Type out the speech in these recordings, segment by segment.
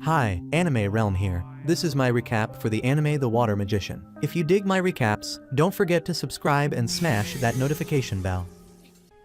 Hi, Anime Realm here. This is my recap for the anime The Water Magician. If you dig my recaps, don't forget to subscribe and smash that notification bell.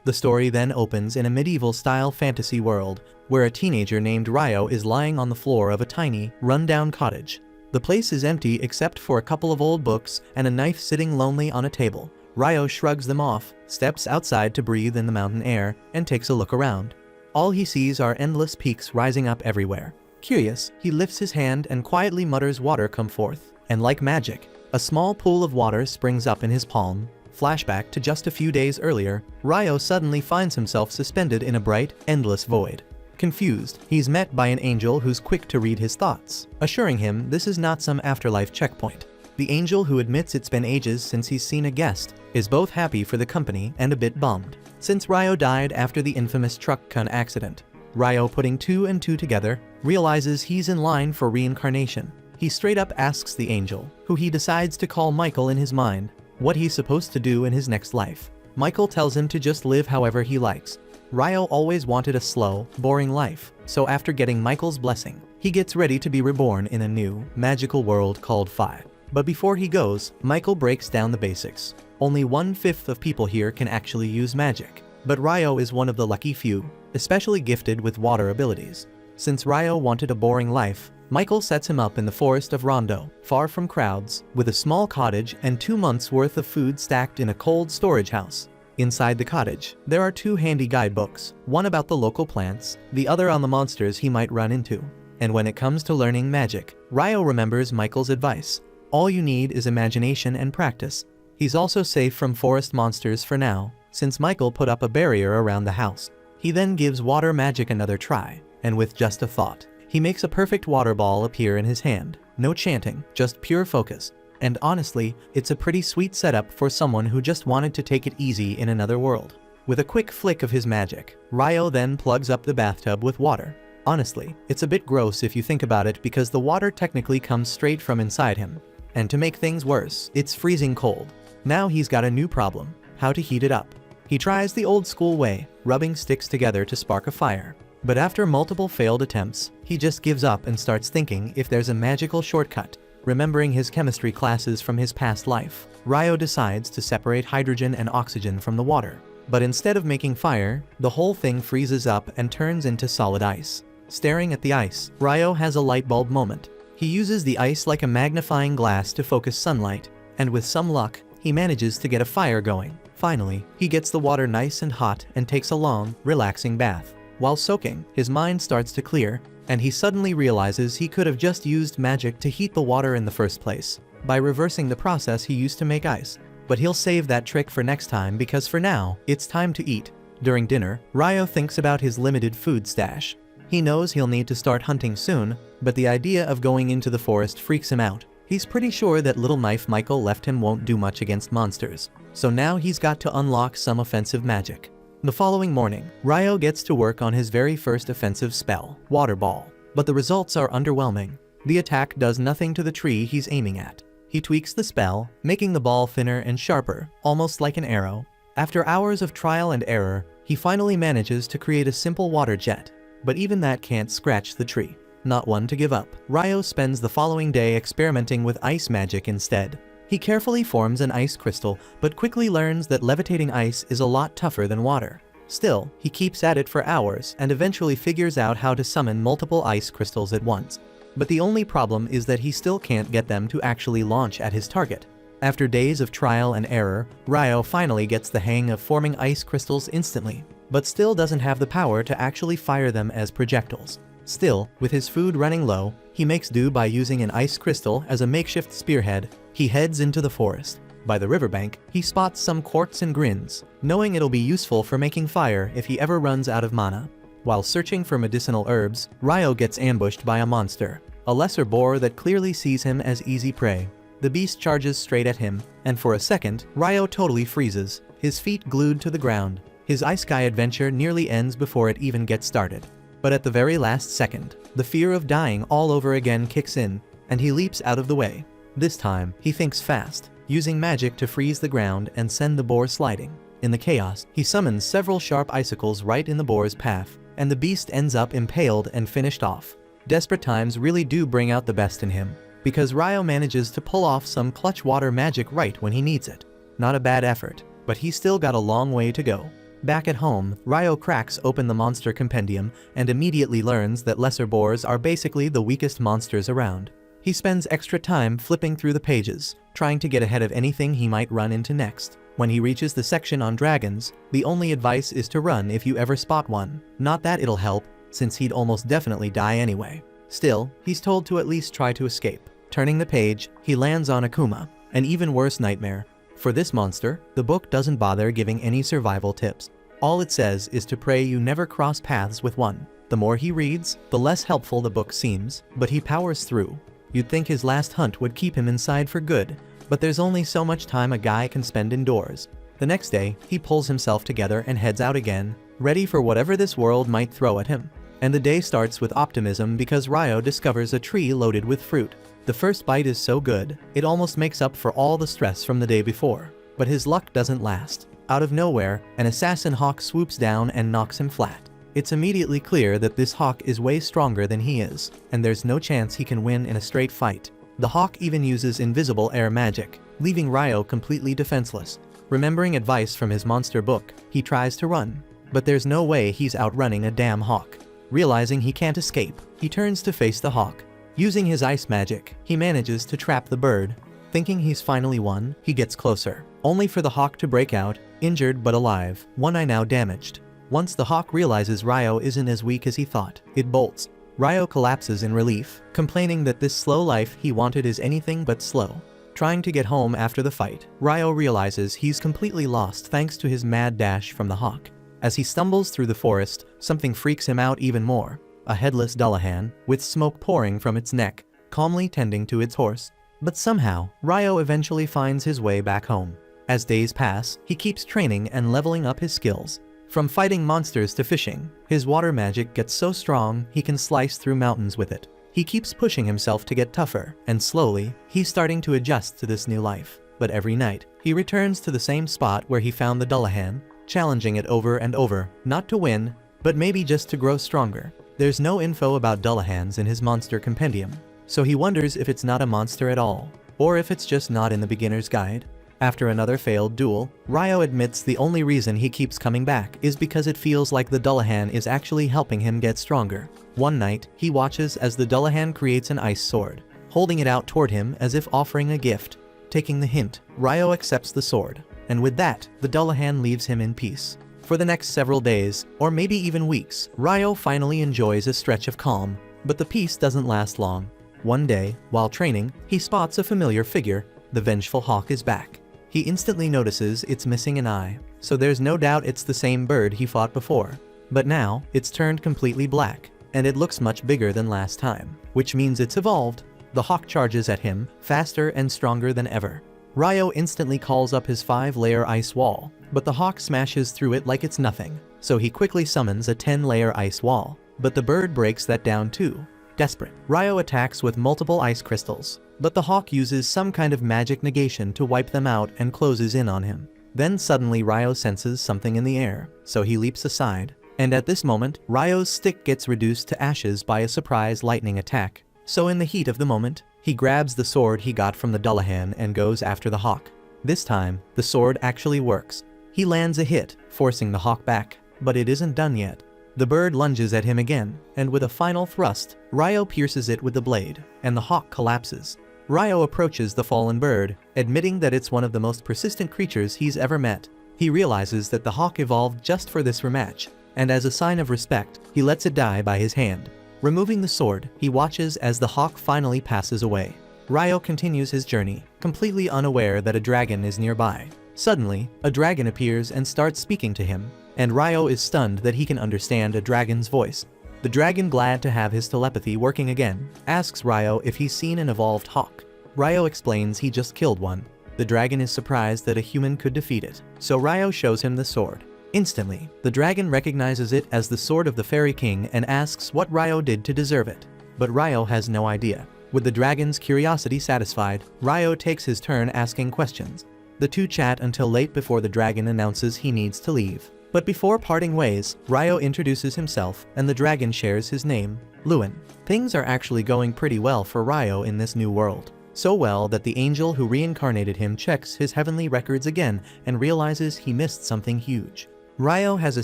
The story then opens in a medieval-style fantasy world, where a teenager named Ryo is lying on the floor of a tiny, run-down cottage. The place is empty except for a couple of old books and a knife sitting lonely on a table. Ryo shrugs them off, steps outside to breathe in the mountain air, and takes a look around. All he sees are endless peaks rising up everywhere. Curious, he lifts his hand and quietly mutters, "Water, come forth." And like magic, a small pool of water springs up in his palm. Flashback to just a few days earlier, Ryo suddenly finds himself suspended in a bright, endless void. Confused, he's met by an angel who's quick to read his thoughts, assuring him this is not some afterlife checkpoint. The angel, who admits it's been ages since he's seen a guest, is both happy for the company and a bit bummed, since Ryo died after the infamous truck con accident. Ryo, putting two and two together, realizes he's in line for reincarnation. He straight up asks the angel, who he decides to call Michael in his mind, what he's supposed to do in his next life. Michael tells him to just live however he likes. Ryo always wanted a slow, boring life, so after getting Michael's blessing, he gets ready to be reborn in a new, magical world called 5. But before he goes, Michael breaks down the basics. Only 1/5 of people here can actually use magic, but Ryo is one of the lucky few, especially gifted with water abilities. Since Ryo wanted a boring life, Michael sets him up in the forest of Rondo, far from crowds, with a small cottage and 2 months' worth of food stacked in a cold storage house. Inside the cottage, there are 2 handy guidebooks, one about the local plants, the other on the monsters he might run into. And when it comes to learning magic, Ryo remembers Michael's advice. All you need is imagination and practice. He's also safe from forest monsters for now, since Michael put up a barrier around the house. He then gives water magic another try, and with just a thought, he makes a perfect water ball appear in his hand. No chanting, just pure focus. And honestly, it's a pretty sweet setup for someone who just wanted to take it easy in another world. With a quick flick of his magic, Ryo then plugs up the bathtub with water. Honestly, it's a bit gross if you think about it, because the water technically comes straight from inside him. And to make things worse, it's freezing cold. Now he's got a new problem: how to heat it up. He tries the old school way, rubbing sticks together to spark a fire. But after multiple failed attempts, he just gives up and starts thinking if there's a magical shortcut. Remembering his chemistry classes from his past life, Ryo decides to separate hydrogen and oxygen from the water. But instead of making fire, the whole thing freezes up and turns into solid ice. Staring at the ice, Ryo has a light bulb moment. He uses the ice like a magnifying glass to focus sunlight, and with some luck, he manages to get a fire going. Finally, he gets the water nice and hot and takes a long, relaxing bath. While soaking, his mind starts to clear, and he suddenly realizes he could have just used magic to heat the water in the first place, by reversing the process he used to make ice. But he'll save that trick for next time, because for now, it's time to eat. During dinner, Ryo thinks about his limited food stash. He knows he'll need to start hunting soon, but the idea of going into the forest freaks him out. He's pretty sure that little knife Michael left him won't do much against monsters, so now he's got to unlock some offensive magic. The following morning, Ryo gets to work on his very first offensive spell, Water Ball, but the results are underwhelming. The attack does nothing to the tree he's aiming at. He tweaks the spell, making the ball thinner and sharper, almost like an arrow. After hours of trial and error, he finally manages to create a simple water jet, but even that can't scratch the tree. Not one to give up, Ryo spends the following day experimenting with ice magic instead. He carefully forms an ice crystal, but quickly learns that levitating ice is a lot tougher than water. Still, he keeps at it for hours and eventually figures out how to summon multiple ice crystals at once. But the only problem is that he still can't get them to actually launch at his target. After days of trial and error, Ryo finally gets the hang of forming ice crystals instantly, but still doesn't have the power to actually fire them as projectiles. Still, with his food running low, he makes do by using an ice crystal as a makeshift spearhead. He heads into the forest. By the riverbank, he spots some quartz and grins, knowing it'll be useful for making fire if he ever runs out of mana. While searching for medicinal herbs, Ryo gets ambushed by a monster, a lesser boar that clearly sees him as easy prey. The beast charges straight at him, and for a second, Ryo totally freezes, his feet glued to the ground. His Ice Sky adventure nearly ends before it even gets started. But at the very last second, the fear of dying all over again kicks in, and he leaps out of the way. This time, he thinks fast, using magic to freeze the ground and send the boar sliding. In the chaos, he summons several sharp icicles right in the boar's path, and the beast ends up impaled and finished off. Desperate times really do bring out the best in him, because Ryo manages to pull off some clutch water magic right when he needs it. Not a bad effort, but he's still got a long way to go. Back at home, Ryo cracks open the monster compendium and immediately learns that lesser boars are basically the weakest monsters around. He spends extra time flipping through the pages, trying to get ahead of anything he might run into next. When he reaches the section on dragons, the only advice is to run if you ever spot one. Not that it'll help, since he'd almost definitely die anyway. Still, he's told to at least try to escape. Turning the page, he lands on Akuma, an even worse nightmare. For this monster, the book doesn't bother giving any survival tips. All it says is to pray you never cross paths with one. The more he reads, the less helpful the book seems, but he powers through. You'd think his last hunt would keep him inside for good, but there's only so much time a guy can spend indoors. The next day, he pulls himself together and heads out again, ready for whatever this world might throw at him. And the day starts with optimism because Ryo discovers a tree loaded with fruit. The first bite is so good, it almost makes up for all the stress from the day before. But his luck doesn't last. Out of nowhere, an assassin hawk swoops down and knocks him flat. It's immediately clear that this hawk is way stronger than he is, and there's no chance he can win in a straight fight. The hawk even uses invisible air magic, leaving Ryo completely defenseless. Remembering advice from his monster book, he tries to run. But there's no way he's outrunning a damn hawk. Realizing he can't escape, he turns to face the hawk. Using his ice magic, he manages to trap the bird. Thinking he's finally won, he gets closer, only for the hawk to break out, injured but alive, one eye now damaged. Once the hawk realizes Ryo isn't as weak as he thought, it bolts. Ryo collapses in relief, complaining that this slow life he wanted is anything but slow. Trying to get home after the fight, Ryo realizes he's completely lost thanks to his mad dash from the hawk. As he stumbles through the forest, something freaks him out even more. A headless Dullahan, with smoke pouring from its neck, calmly tending to its horse. But somehow, Ryo eventually finds his way back home. As days pass, he keeps training and leveling up his skills. From fighting monsters to fishing, his water magic gets so strong he can slice through mountains with it. He keeps pushing himself to get tougher, and slowly, he's starting to adjust to this new life. But every night, he returns to the same spot where he found the Dullahan, challenging it over and over, not to win, but maybe just to grow stronger. There's no info about Dullahans in his monster compendium, so he wonders if it's not a monster at all, or if it's just not in the beginner's guide. After another failed duel, Ryo admits the only reason he keeps coming back is because it feels like the Dullahan is actually helping him get stronger. One night, he watches as the Dullahan creates an ice sword, holding it out toward him as if offering a gift. Taking the hint, Ryo accepts the sword, and with that, the Dullahan leaves him in peace. For the next several days, or maybe even weeks, Ryo finally enjoys a stretch of calm, but the peace doesn't last long. One day, while training, he spots a familiar figure. The vengeful hawk is back. He instantly notices it's missing an eye, so there's no doubt it's the same bird he fought before. But now, it's turned completely black, and it looks much bigger than last time, which means it's evolved. The hawk charges at him, faster and stronger than ever. Ryo instantly calls up his 5-layer ice wall, but the hawk smashes through it like it's nothing, so he quickly summons a 10-layer ice wall. But the bird breaks that down too. Desperate, Ryo attacks with multiple ice crystals, but the hawk uses some kind of magic negation to wipe them out and closes in on him. Then suddenly Ryo senses something in the air, so he leaps aside. And at this moment, Ryo's stick gets reduced to ashes by a surprise lightning attack. So in the heat of the moment, he grabs the sword he got from the Dullahan and goes after the hawk. This time, the sword actually works. He lands a hit, forcing the hawk back, but it isn't done yet. The bird lunges at him again, and with a final thrust, Ryo pierces it with the blade, and the hawk collapses. Ryo approaches the fallen bird, admitting that it's one of the most persistent creatures he's ever met. He realizes that the hawk evolved just for this rematch, and as a sign of respect, he lets it die by his hand. Removing the sword, he watches as the hawk finally passes away. Ryo continues his journey, completely unaware that a dragon is nearby. Suddenly, a dragon appears and starts speaking to him, and Ryo is stunned that he can understand a dragon's voice. The dragon, glad to have his telepathy working again, asks Ryo if he's seen an evolved hawk. Ryo explains he just killed one. The dragon is surprised that a human could defeat it, so Ryo shows him the sword. Instantly, the dragon recognizes it as the sword of the Fairy King and asks what Ryo did to deserve it. But Ryo has no idea. With the dragon's curiosity satisfied, Ryo takes his turn asking questions. The two chat until late before the dragon announces he needs to leave. But before parting ways, Ryo introduces himself, and the dragon shares his name, Lewin. Things are actually going pretty well for Ryo in this new world. So well that the angel who reincarnated him checks his heavenly records again and realizes he missed something huge. Ryo has a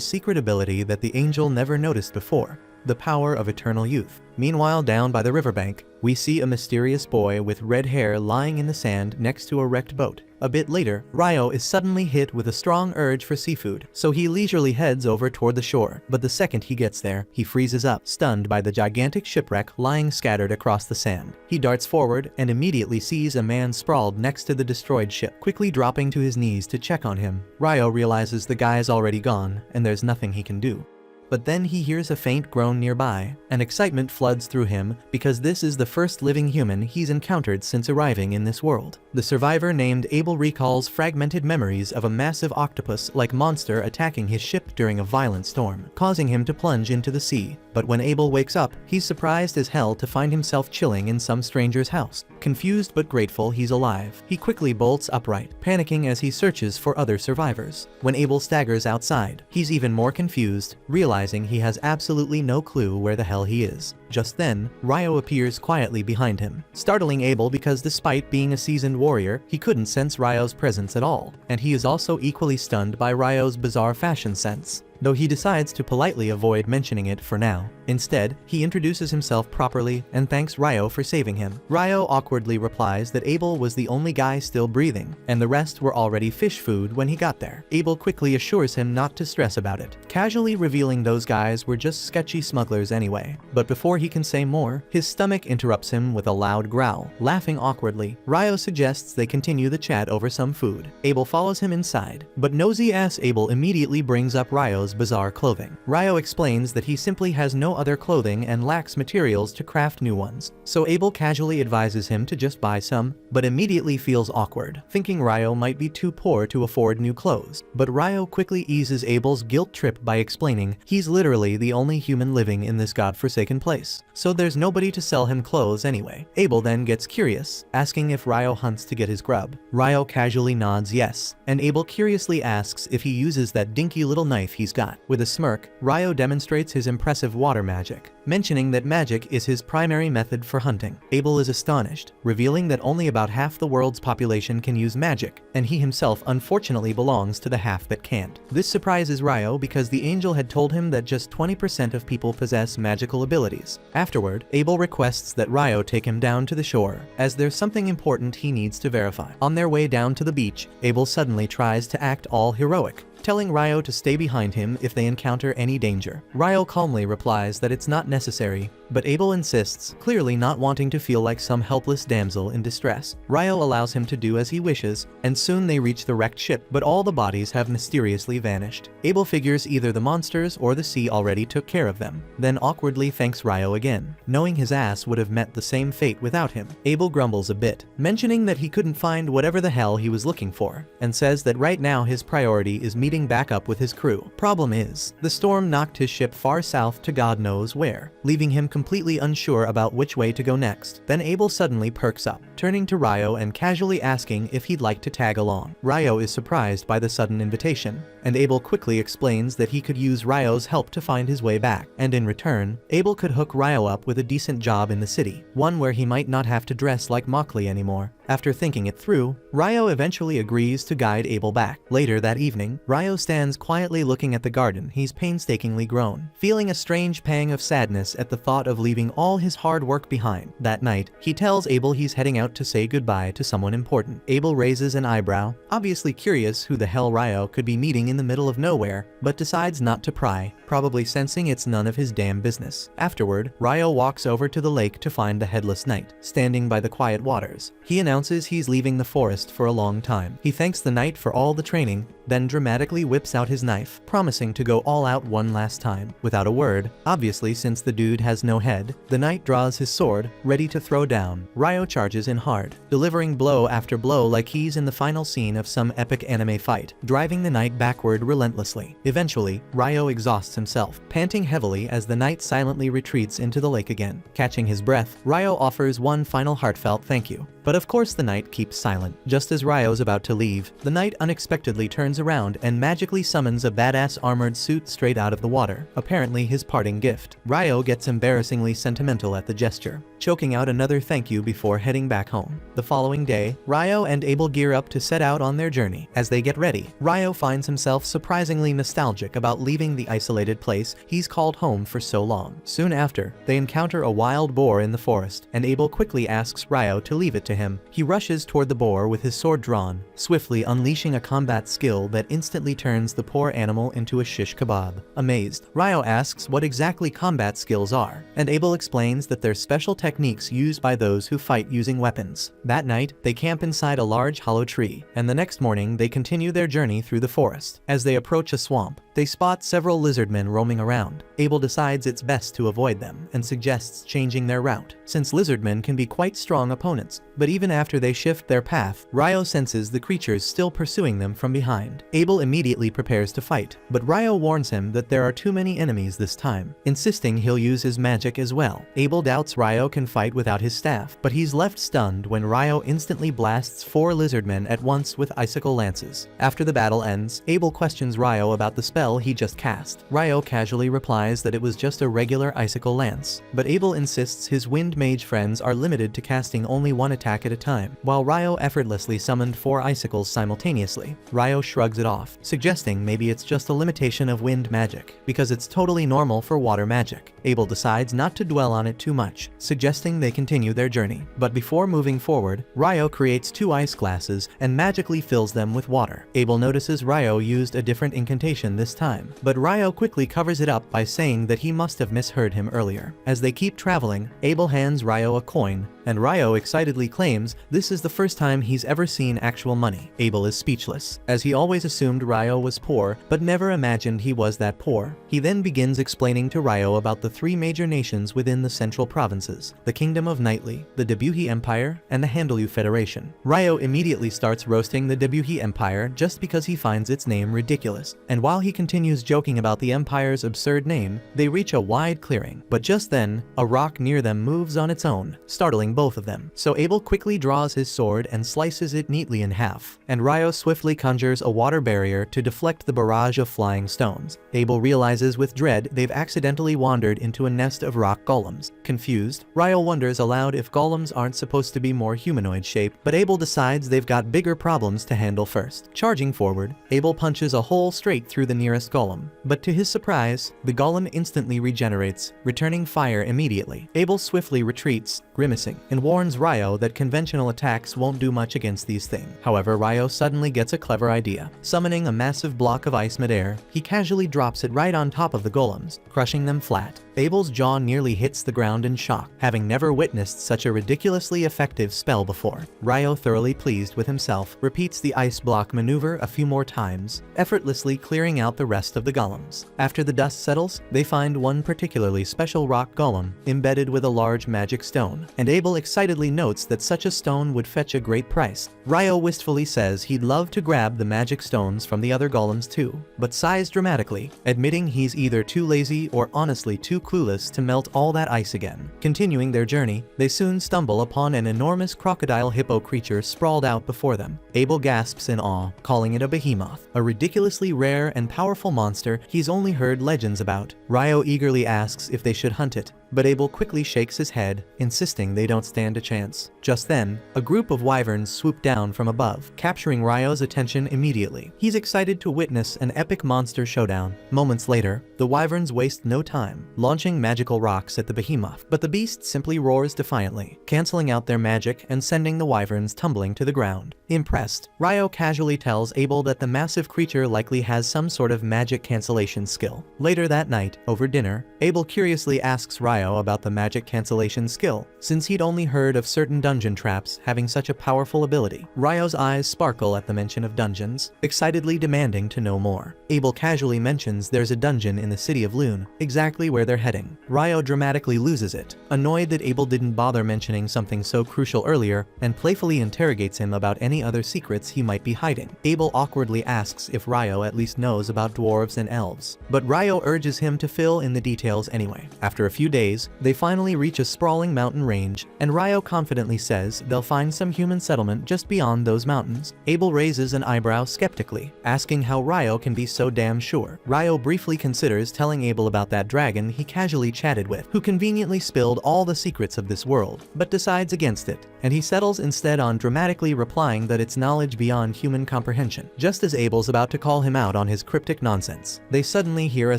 secret ability that the angel never noticed before: the power of eternal youth. Meanwhile, down by the riverbank, we see a mysterious boy with red hair lying in the sand next to a wrecked boat. A bit later, Ryo is suddenly hit with a strong urge for seafood, so he leisurely heads over toward the shore. But the second he gets there, he freezes up, stunned by the gigantic shipwreck lying scattered across the sand. He darts forward and immediately sees a man sprawled next to the destroyed ship. Quickly dropping to his knees to check on him, Ryo realizes the guy's already gone and there's nothing he can do. But then he hears a faint groan nearby, and excitement floods through him because this is the first living human he's encountered since arriving in this world. The survivor named Abel recalls fragmented memories of a massive octopus-like monster attacking his ship during a violent storm, causing him to plunge into the sea. But when Abel wakes up, he's surprised as hell to find himself chilling in some stranger's house. Confused but grateful he's alive, he quickly bolts upright, panicking as he searches for other survivors. When Abel staggers outside, he's even more confused, realizing he has absolutely no clue where the hell he is. Just then, Ryo appears quietly behind him, startling Abel because despite being a seasoned warrior, he couldn't sense Ryo's presence at all, and he is also equally stunned by Ryo's bizarre fashion sense, though he decides to politely avoid mentioning it for now. Instead, he introduces himself properly and thanks Ryo for saving him. Ryo awkwardly replies that Abel was the only guy still breathing, and the rest were already fish food when he got there. Abel quickly assures him not to stress about it, casually revealing those guys were just sketchy smugglers anyway. But before he can say more, his stomach interrupts him with a loud growl. Laughing awkwardly, Ryo suggests they continue the chat over some food. Abel follows him inside, but nosy-ass Abel immediately brings up Ryo's bizarre clothing. Ryo explains that he simply has no other clothing and lacks materials to craft new ones, so Abel casually advises him to just buy some, but immediately feels awkward, thinking Ryo might be too poor to afford new clothes. But Ryo quickly eases Abel's guilt trip by explaining he's literally the only human living in this godforsaken place, so there's nobody to sell him clothes anyway. Abel then gets curious, asking if Ryo hunts to get his grub. Ryo casually nods yes, and Abel curiously asks if he uses that dinky little knife he's got. With a smirk, Ryo demonstrates his impressive water magic, mentioning that magic is his primary method for hunting. Abel is astonished, revealing that only about half the world's population can use magic, and he himself unfortunately belongs to the half that can't. This surprises Ryo because the angel had told him that just 20% of people possess magical abilities. Afterward, Abel requests that Ryo take him down to the shore, as there's something important he needs to verify. On their way down to the beach, Abel suddenly tries to act all heroic, telling Ryo to stay behind him if they encounter any danger. Ryo calmly replies that it's not necessary, but Abel insists, clearly not wanting to feel like some helpless damsel in distress. Ryo allows him to do as he wishes, and soon they reach the wrecked ship, but all the bodies have mysteriously vanished. Abel figures either the monsters or the sea already took care of them, then awkwardly thanks Ryo again, knowing his ass would have met the same fate without him. Abel grumbles a bit, mentioning that he couldn't find whatever the hell he was looking for, and says that right now his priority is meeting back up with his crew. Problem is, the storm knocked his ship far south to God knows where, leaving him completely unsure about which way to go next. Then Abel suddenly perks up, turning to Ryo and casually asking if he'd like to tag along. Ryo is surprised by the sudden invitation, and Abel quickly explains that he could use Ryo's help to find his way back, and in return, Abel could hook Ryo up with a decent job in the city, one where he might not have to dress like Mockley anymore. After thinking it through, Ryo eventually agrees to guide Abel back. Later that evening, Ryo stands quietly looking at the garden he's painstakingly grown, feeling a strange pang of sadness at the thought of leaving all his hard work behind. That night, he tells Abel he's heading out to say goodbye to someone important. Abel raises an eyebrow, obviously curious who the hell Ryo could be meeting in the middle of nowhere, but decides not to pry, probably sensing it's none of his damn business. Afterward, Ryo walks over to the lake to find the headless knight, standing by the quiet waters. He announces he's leaving the forest for a long time. He thanks the knight for all the training, then dramatically whips out his knife, promising to go all out one last time. Without a word, obviously since the dude has no head, the knight draws his sword, ready to throw down. Ryo charges in hard, delivering blow after blow like he's in the final scene of some epic anime fight, driving the knight backward relentlessly. Eventually, Ryo exhausts himself, panting heavily as the knight silently retreats into the lake again. Catching his breath, Ryo offers one final heartfelt thank you, but But of course the knight keeps silent. Just as Ryo's about to leave, the knight unexpectedly turns around and magically summons a badass armored suit straight out of the water, apparently his parting gift. Ryo gets embarrassingly sentimental at the gesture, choking out another thank you before heading back home. The following day, Ryo and Abel gear up to set out on their journey. As they get ready, Ryo finds himself surprisingly nostalgic about leaving the isolated place he's called home for so long. Soon after, they encounter a wild boar in the forest, and Abel quickly asks Ryo to leave it to him. He rushes toward the boar with his sword drawn, swiftly unleashing a combat skill that instantly turns the poor animal into a shish kebab. Amazed, Ryo asks what exactly combat skills are, and Abel explains that they're special techniques used by those who fight using weapons. That night, they camp inside a large hollow tree, and the next morning they continue their journey through the forest. As they approach a swamp, they spot several lizardmen roaming around. Abel decides it's best to avoid them and suggests changing their route, since lizardmen can be quite strong opponents. But even after they shift their path, Ryo senses the creatures still pursuing them from behind. Abel immediately prepares to fight, but Ryo warns him that there are too many enemies this time, insisting he'll use his magic as well. Abel doubts Ryo can fight without his staff, but he's left stunned when Ryo instantly blasts 4 lizardmen at once with icicle lances. After the battle ends, Abel questions Ryo about the spell he just cast. Ryo casually replies that it was just a regular icicle lance, but Abel insists his wind mage friends are limited to casting only one attack at a time, while Ryo effortlessly summoned 4 icicles simultaneously. Ryo shrugs it off, suggesting maybe it's just a limitation of wind magic, because it's totally normal for water magic. Abel decides not to dwell on it too much, suggesting they continue their journey. But before moving forward, Ryo creates 2 ice glasses and magically fills them with water. Abel notices Ryo used a different incantation this time, but Ryo quickly covers it up by saying that he must have misheard him earlier. As they keep traveling, Abel hands Ryo a coin, and Ryo excitedly claims this is the first time he's ever seen actual money. Abel is speechless, as he always assumed Ryo was poor, but never imagined he was that poor. He then begins explaining to Ryo about the 3 major nations within the central provinces: the Kingdom of Knightly, the Debuhi Empire, and the Handelu Federation. Ryo immediately starts roasting the Debuhi Empire just because he finds its name ridiculous, and while he continues joking about the empire's absurd name, they reach a wide clearing. But just then, a rock near them moves on its own, startling both of them. So Abel quickly draws his sword and slices it neatly in half, and Ryo swiftly conjures a water barrier to deflect the barrage of flying stones. Abel realizes with dread they've accidentally wandered into a nest of rock golems. Confused, Ryo wonders aloud if golems aren't supposed to be more humanoid shaped, but Abel decides they've got bigger problems to handle first. Charging forward, Abel punches a hole straight through the nearest golem, but to his surprise, the golem instantly regenerates, returning fire immediately. Abel swiftly retreats, grimacing, and warns Ryo that conventional attacks won't do much against these things. However, Ryo suddenly gets a clever idea. Summoning a massive block of ice midair, he casually drops it right on top of the golems, crushing them flat. Abel's jaw nearly hits the ground in shock, having never witnessed such a ridiculously effective spell before. Ryo, thoroughly pleased with himself, repeats the ice block maneuver a few more times, effortlessly clearing out the rest of the golems. After the dust settles, they find one particularly special rock golem, embedded with a large magic stone, and Abel excitedly notes that such a stone would fetch a great price. Ryo wistfully says he'd love to grab the magic stones from the other golems too, but sighs dramatically, admitting he's either too lazy or honestly too clueless to melt all that ice again. Continuing their journey, they soon stumble upon an enormous crocodile hippo creature sprawled out before them. Abel gasps in awe, calling it a behemoth, a ridiculously rare and powerful monster he's only heard legends about. Ryo eagerly asks if they should hunt it, but Abel quickly shakes his head, insisting they don't stand a chance. Just then, a group of wyverns swoop down from above, capturing Ryo's attention immediately. He's excited to witness an epic monster showdown. Moments later, the wyverns waste no time, launching magical rocks at the behemoth, but the beast simply roars defiantly, canceling out their magic and sending the wyverns tumbling to the ground. Impressed, Ryo casually tells Abel that the massive creature likely has some sort of magic cancellation skill. Later that night, over dinner, Abel curiously asks Ryo about the magic cancellation skill, since he'd only heard of certain dungeon traps having such a powerful ability. Ryo's eyes sparkle at the mention of dungeons, excitedly demanding to know more. Abel casually mentions there's a dungeon in the city of Lune, exactly where they're heading. Ryo dramatically loses it, annoyed that Abel didn't bother mentioning something so crucial earlier, and playfully interrogates him about any other secrets he might be hiding. Abel awkwardly asks if Ryo at least knows about dwarves and elves, but Ryo urges him to fill in the details anyway. After a few days, days, they finally reach a sprawling mountain range, and Ryo confidently says they'll find some human settlement just beyond those mountains. Abel raises an eyebrow skeptically, asking how Ryo can be so damn sure. Ryo briefly considers telling Abel about that dragon he casually chatted with, who conveniently spilled all the secrets of this world, but decides against it, and he settles instead on dramatically replying that it's knowledge beyond human comprehension. Just as Abel's about to call him out on his cryptic nonsense, they suddenly hear a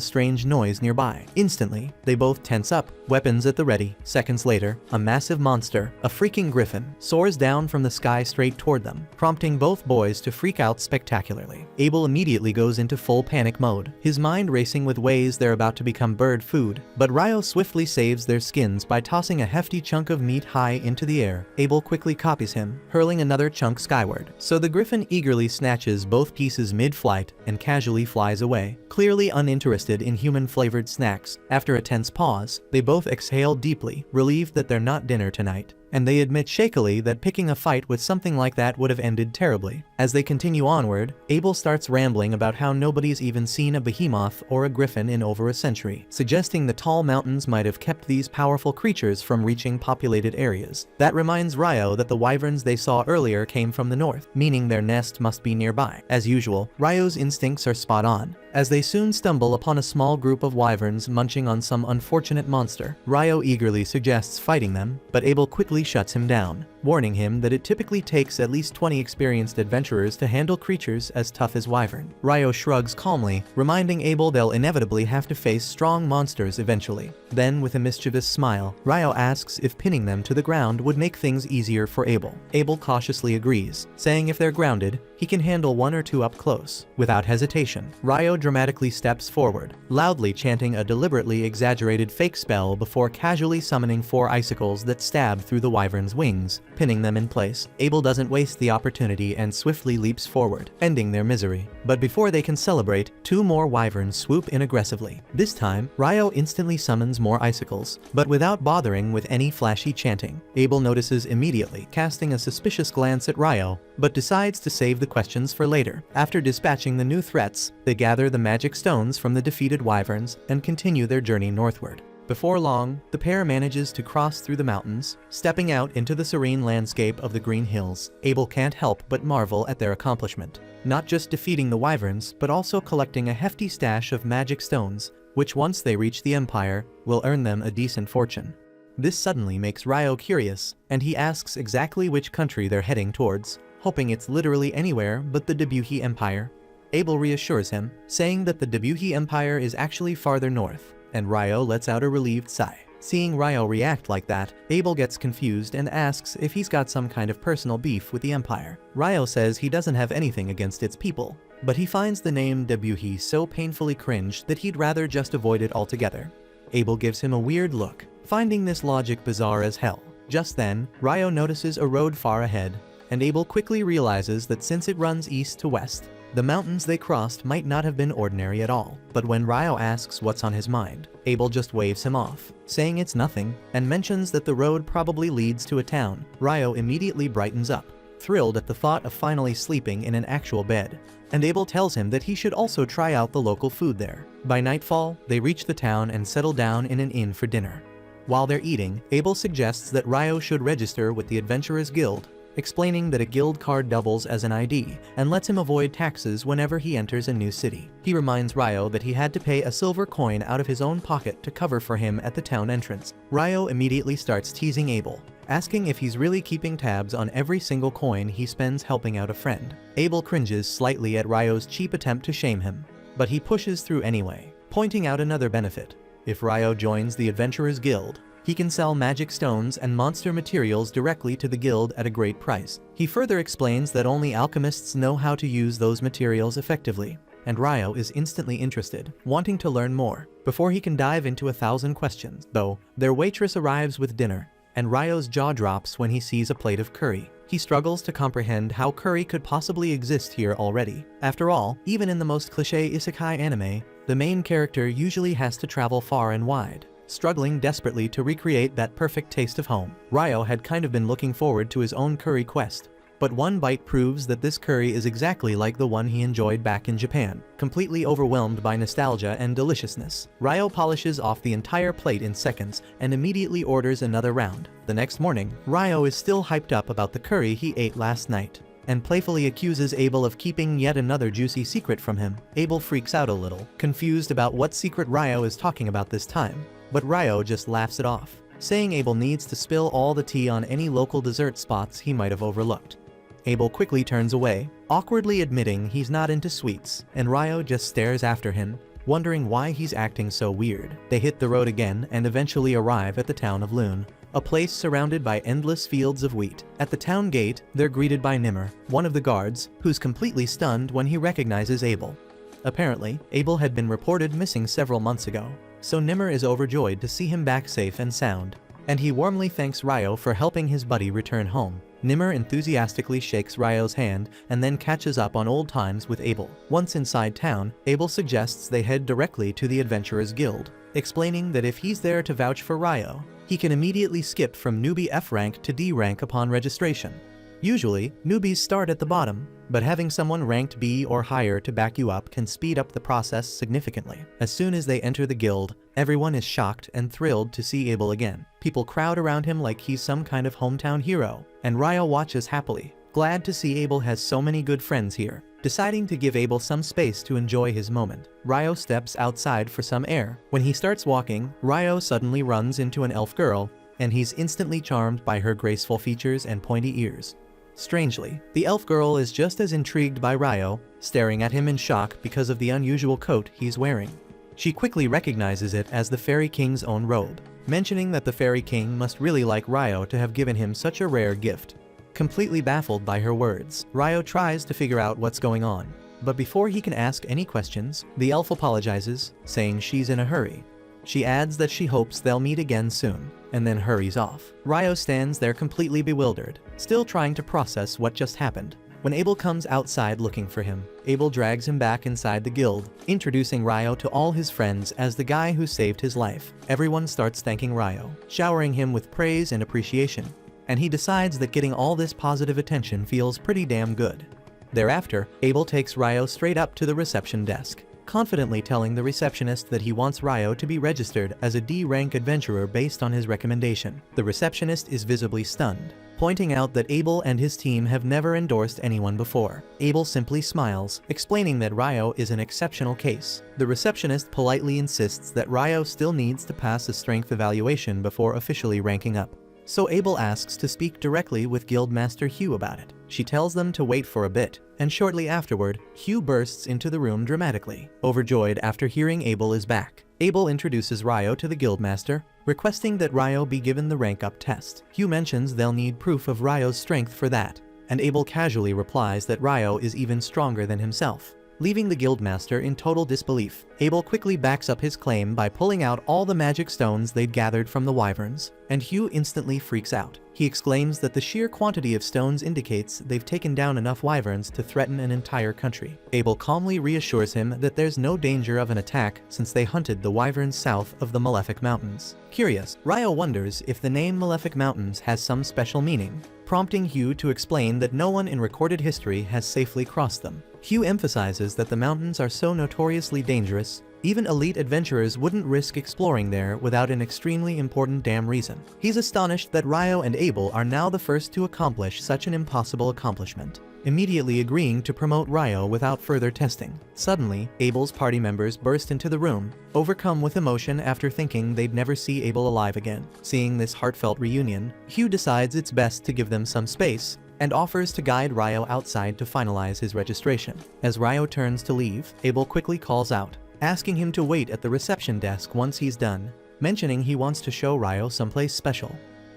strange noise nearby. Instantly, they both tense up, weapons at the ready. Seconds later, a massive monster, a freaking griffin, soars down from the sky straight toward them, prompting both boys to freak out spectacularly. Abel immediately goes into full panic mode, his mind racing with ways they're about to become bird food, but Ryo swiftly saves their skins by tossing a hefty chunk of meat high into the air. Abel quickly copies him, hurling another chunk skyward, so the griffin eagerly snatches both pieces mid-flight and casually flies away, clearly uninterested in human-flavored snacks. After a tense pause, they both exhale deeply, relieved that they're not dinner tonight, and they admit shakily that picking a fight with something like that would have ended terribly. As they continue onward, Abel starts rambling about how nobody's even seen a behemoth or a griffin in over a century, suggesting the tall mountains might have kept these powerful creatures from reaching populated areas. That reminds Ryo that the wyverns they saw earlier came from the north, meaning their nest must be nearby. As usual, Ryo's instincts are spot on, as they soon stumble upon a small group of wyverns munching on some unfortunate monster. Ryo eagerly suggests fighting them, but Abel quickly shuts him down, warning him that it typically takes at least 20 experienced adventurers to handle creatures as tough as wyvern. Ryo shrugs calmly, reminding Abel they'll inevitably have to face strong monsters eventually. Then, with a mischievous smile, Ryo asks if pinning them to the ground would make things easier for Abel. Abel cautiously agrees, saying if they're grounded, he can handle one or two up close. Without hesitation, Ryo dramatically steps forward, loudly chanting a deliberately exaggerated fake spell before casually summoning 4 icicles that stab through the wyvern's wings, pinning them in place. Abel doesn't waste the opportunity and swiftly leaps forward, ending their misery. But before they can celebrate, 2 more wyverns swoop in aggressively. This time, Ryo instantly summons more icicles, but without bothering with any flashy chanting. Abel notices immediately, casting a suspicious glance at Ryo, but decides to save the questions for later. After dispatching the new threats, they gather the magic stones from the defeated wyverns and continue their journey northward. Before long, the pair manages to cross through the mountains, stepping out into the serene landscape of the green hills. Abel can't help but marvel at their accomplishment, not just defeating the wyverns, but also collecting a hefty stash of magic stones, which once they reach the Empire, will earn them a decent fortune. This suddenly makes Ryo curious, and he asks exactly which country they're heading towards, hoping it's literally anywhere but the Debuhi Empire. Abel reassures him, saying that the Debuhi Empire is actually farther north, and Ryo lets out a relieved sigh. Seeing Ryo react like that, Abel gets confused and asks if he's got some kind of personal beef with the Empire. Ryo says he doesn't have anything against its people, but he finds the name Debuhi so painfully cringe that he'd rather just avoid it altogether. Abel gives him a weird look, finding this logic bizarre as hell. Just then, Ryo notices a road far ahead, and Abel quickly realizes that since it runs east to west, the mountains they crossed might not have been ordinary at all. But when Ryo asks what's on his mind, Abel just waves him off, saying it's nothing, and mentions that the road probably leads to a town. Ryo immediately brightens up, thrilled at the thought of finally sleeping in an actual bed, and Abel tells him that he should also try out the local food there. By nightfall, they reach the town and settle down in an inn for dinner. While they're eating, Abel suggests that Ryo should register with the Adventurers Guild, explaining that a guild card doubles as an ID and lets him avoid taxes whenever he enters a new city. He reminds Ryo that he had to pay a silver coin out of his own pocket to cover for him at the town entrance. Ryo immediately starts teasing Abel, asking if he's really keeping tabs on every single coin he spends helping out a friend. Abel cringes slightly at Ryo's cheap attempt to shame him, but he pushes through anyway, pointing out another benefit. If Ryo joins the Adventurers Guild, he can sell magic stones and monster materials directly to the guild at a great price. He further explains that only alchemists know how to use those materials effectively, and Ryo is instantly interested, wanting to learn more, before he can dive into 1,000 questions. Though, their waitress arrives with dinner, and Ryo's jaw drops when he sees a plate of curry. He struggles to comprehend how curry could possibly exist here already. After all, even in the most cliché isekai anime, the main character usually has to travel far and wide, struggling desperately to recreate that perfect taste of home. Ryo had kind of been looking forward to his own curry quest, But one bite proves that this curry is exactly like the one he enjoyed back in Japan. Completely overwhelmed by nostalgia and deliciousness, Ryo polishes off the entire plate in seconds and immediately orders another round. The next morning, Ryo is still hyped up about the curry he ate last night, and playfully accuses Abel of keeping yet another juicy secret from him. Abel freaks out a little, confused about what secret Ryo is talking about this time, but Ryo just laughs it off, saying Abel needs to spill all the tea on any local dessert spots he might have overlooked. Abel quickly turns away, awkwardly admitting he's not into sweets, and Ryo just stares after him, wondering why he's acting so weird. They hit the road again and eventually arrive at the town of Loon, a place surrounded by endless fields of wheat. At the town gate, they're greeted by Nimmer, one of the guards, who's completely stunned when he recognizes Abel. Apparently, Abel had been reported missing several months ago, so Nimmer is overjoyed to see him back safe and sound, and he warmly thanks Ryo for helping his buddy return home. Nimmer enthusiastically shakes Ryo's hand and then catches up on old times with Abel. Once inside town, Abel suggests they head directly to the Adventurers Guild, explaining that if he's there to vouch for Ryo, he can immediately skip from newbie F rank to D rank upon registration. Usually, newbies start at the bottom, but having someone ranked B or higher to back you up can speed up the process significantly. As soon as they enter the guild, everyone is shocked and thrilled to see Abel again. People crowd around him like he's some kind of hometown hero, and Ryo watches happily, glad to see Abel has so many good friends here. Deciding to give Abel some space to enjoy his moment, Ryo steps outside for some air. When he starts walking, Ryo suddenly runs into an elf girl, and he's instantly charmed by her graceful features and pointy ears. Strangely, the elf girl is just as intrigued by Ryo, staring at him in shock because of the unusual coat he's wearing. She quickly recognizes it as the Fairy King's own robe, mentioning that the Fairy King must really like Ryo to have given him such a rare gift. Completely baffled by her words, Ryo tries to figure out what's going on, but before he can ask any questions, the elf apologizes, saying she's in a hurry. She adds that she hopes they'll meet again soon, and then hurries off. Ryo stands there completely bewildered, still trying to process what just happened. When Abel comes outside looking for him, Abel drags him back inside the guild, introducing Ryo to all his friends as the guy who saved his life. Everyone starts thanking Ryo, showering him with praise and appreciation, and he decides that getting all this positive attention feels pretty damn good. Thereafter, Abel takes Ryo straight up to the reception desk, confidently telling the receptionist that he wants Ryo to be registered as a D-rank adventurer based on his recommendation. The receptionist is visibly stunned, pointing out that Abel and his team have never endorsed anyone before. Abel simply smiles, explaining that Ryo is an exceptional case. The receptionist politely insists that Ryo still needs to pass a strength evaluation before officially ranking up, so Abel asks to speak directly with Guildmaster Hugh about it. She tells them to wait for a bit, and shortly afterward, Hugh bursts into the room dramatically, overjoyed after hearing Abel is back. Abel introduces Ryo to the Guildmaster, requesting that Ryo be given the rank-up test. Hugh mentions they'll need proof of Ryo's strength for that, and Abel casually replies that Ryo is even stronger than himself. Leaving the Guildmaster in total disbelief, Abel quickly backs up his claim by pulling out all the magic stones they'd gathered from the wyverns, and Hugh instantly freaks out. He exclaims that the sheer quantity of stones indicates they've taken down enough wyverns to threaten an entire country. Abel calmly reassures him that there's no danger of an attack since they hunted the wyverns south of the Malefic Mountains. Curious, Ryo wonders if the name Malefic Mountains has some special meaning, prompting Hugh to explain that no one in recorded history has safely crossed them. Hugh emphasizes that the mountains are so notoriously dangerous, even elite adventurers wouldn't risk exploring there without an extremely important damn reason. He's astonished that Ryo and Abel are now the first to accomplish such an impossible accomplishment, immediately agreeing to promote Ryo without further testing. Suddenly, Abel's party members burst into the room, overcome with emotion after thinking they'd never see Abel alive again. Seeing this heartfelt reunion, Hugh decides it's best to give them some space, and offers to guide Ryo outside to finalize his registration. As Ryo turns to leave, Abel quickly calls out, asking him to wait at the reception desk once he's done, mentioning he wants to show Ryo someplace special.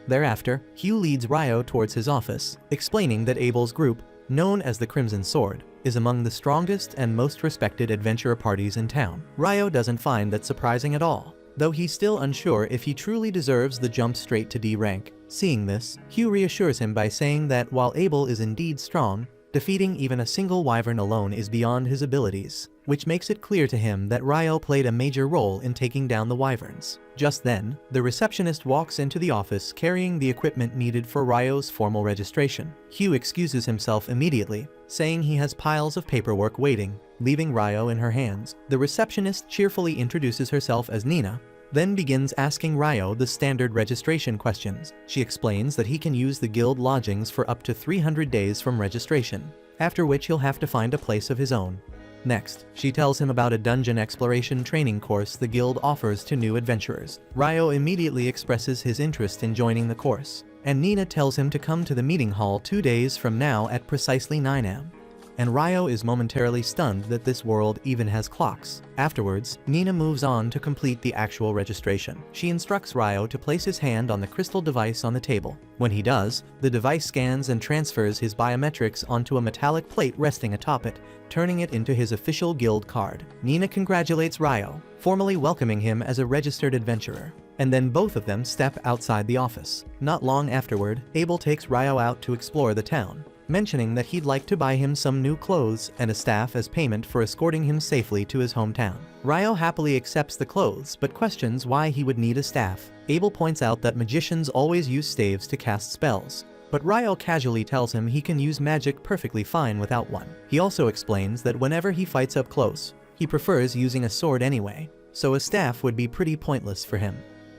Thereafter, Hugh leads Ryo towards his office, explaining that Abel's group, known as the Crimson Sword, is among the strongest and most respected adventurer parties in town. Ryo doesn't find that surprising at all, though he's still unsure if he truly deserves the jump straight to D rank. Seeing this, Hugh reassures him by saying that while Abel is indeed strong, Defeating even a single wyvern alone is beyond his abilities, which makes it clear to him that Ryo played a major role in taking down the wyverns. Just then, the receptionist walks into the office carrying the equipment needed for Ryo's formal registration. Hugh excuses himself immediately, saying he has piles of paperwork waiting, leaving Ryo in her hands. The receptionist cheerfully introduces herself as Nina, then begins asking Ryo the standard registration questions. She explains that he can use the guild lodgings for up to 300 days from registration, after which he'll have to find a place of his own. Next, she tells him about a dungeon exploration training course the guild offers to new adventurers. Ryo immediately expresses his interest in joining the course, and Nina tells him to come to the meeting hall 2 days from now at precisely 9 am. And Ryo is momentarily stunned that this world even has clocks. Afterwards, Nina moves on to complete the actual registration. She instructs Ryo to place his hand on the crystal device on the table. When he does, the device scans and transfers his biometrics onto a metallic plate resting atop it, turning it into his official guild card. Nina congratulates Ryo, formally welcoming him as a registered adventurer. And then both of them step outside the office. Not long afterward, Abel takes Ryo out to explore the town, mentioning that he'd like to buy him some new clothes and a staff as payment for escorting him safely to his hometown. Ryo happily accepts the clothes but questions why he would need a staff. Abel points out that magicians always use staves to cast spells, but Ryo casually tells him he can use magic perfectly fine without one. He also explains that whenever he fights up close, he prefers using a sword anyway, so a staff would be pretty pointless for him.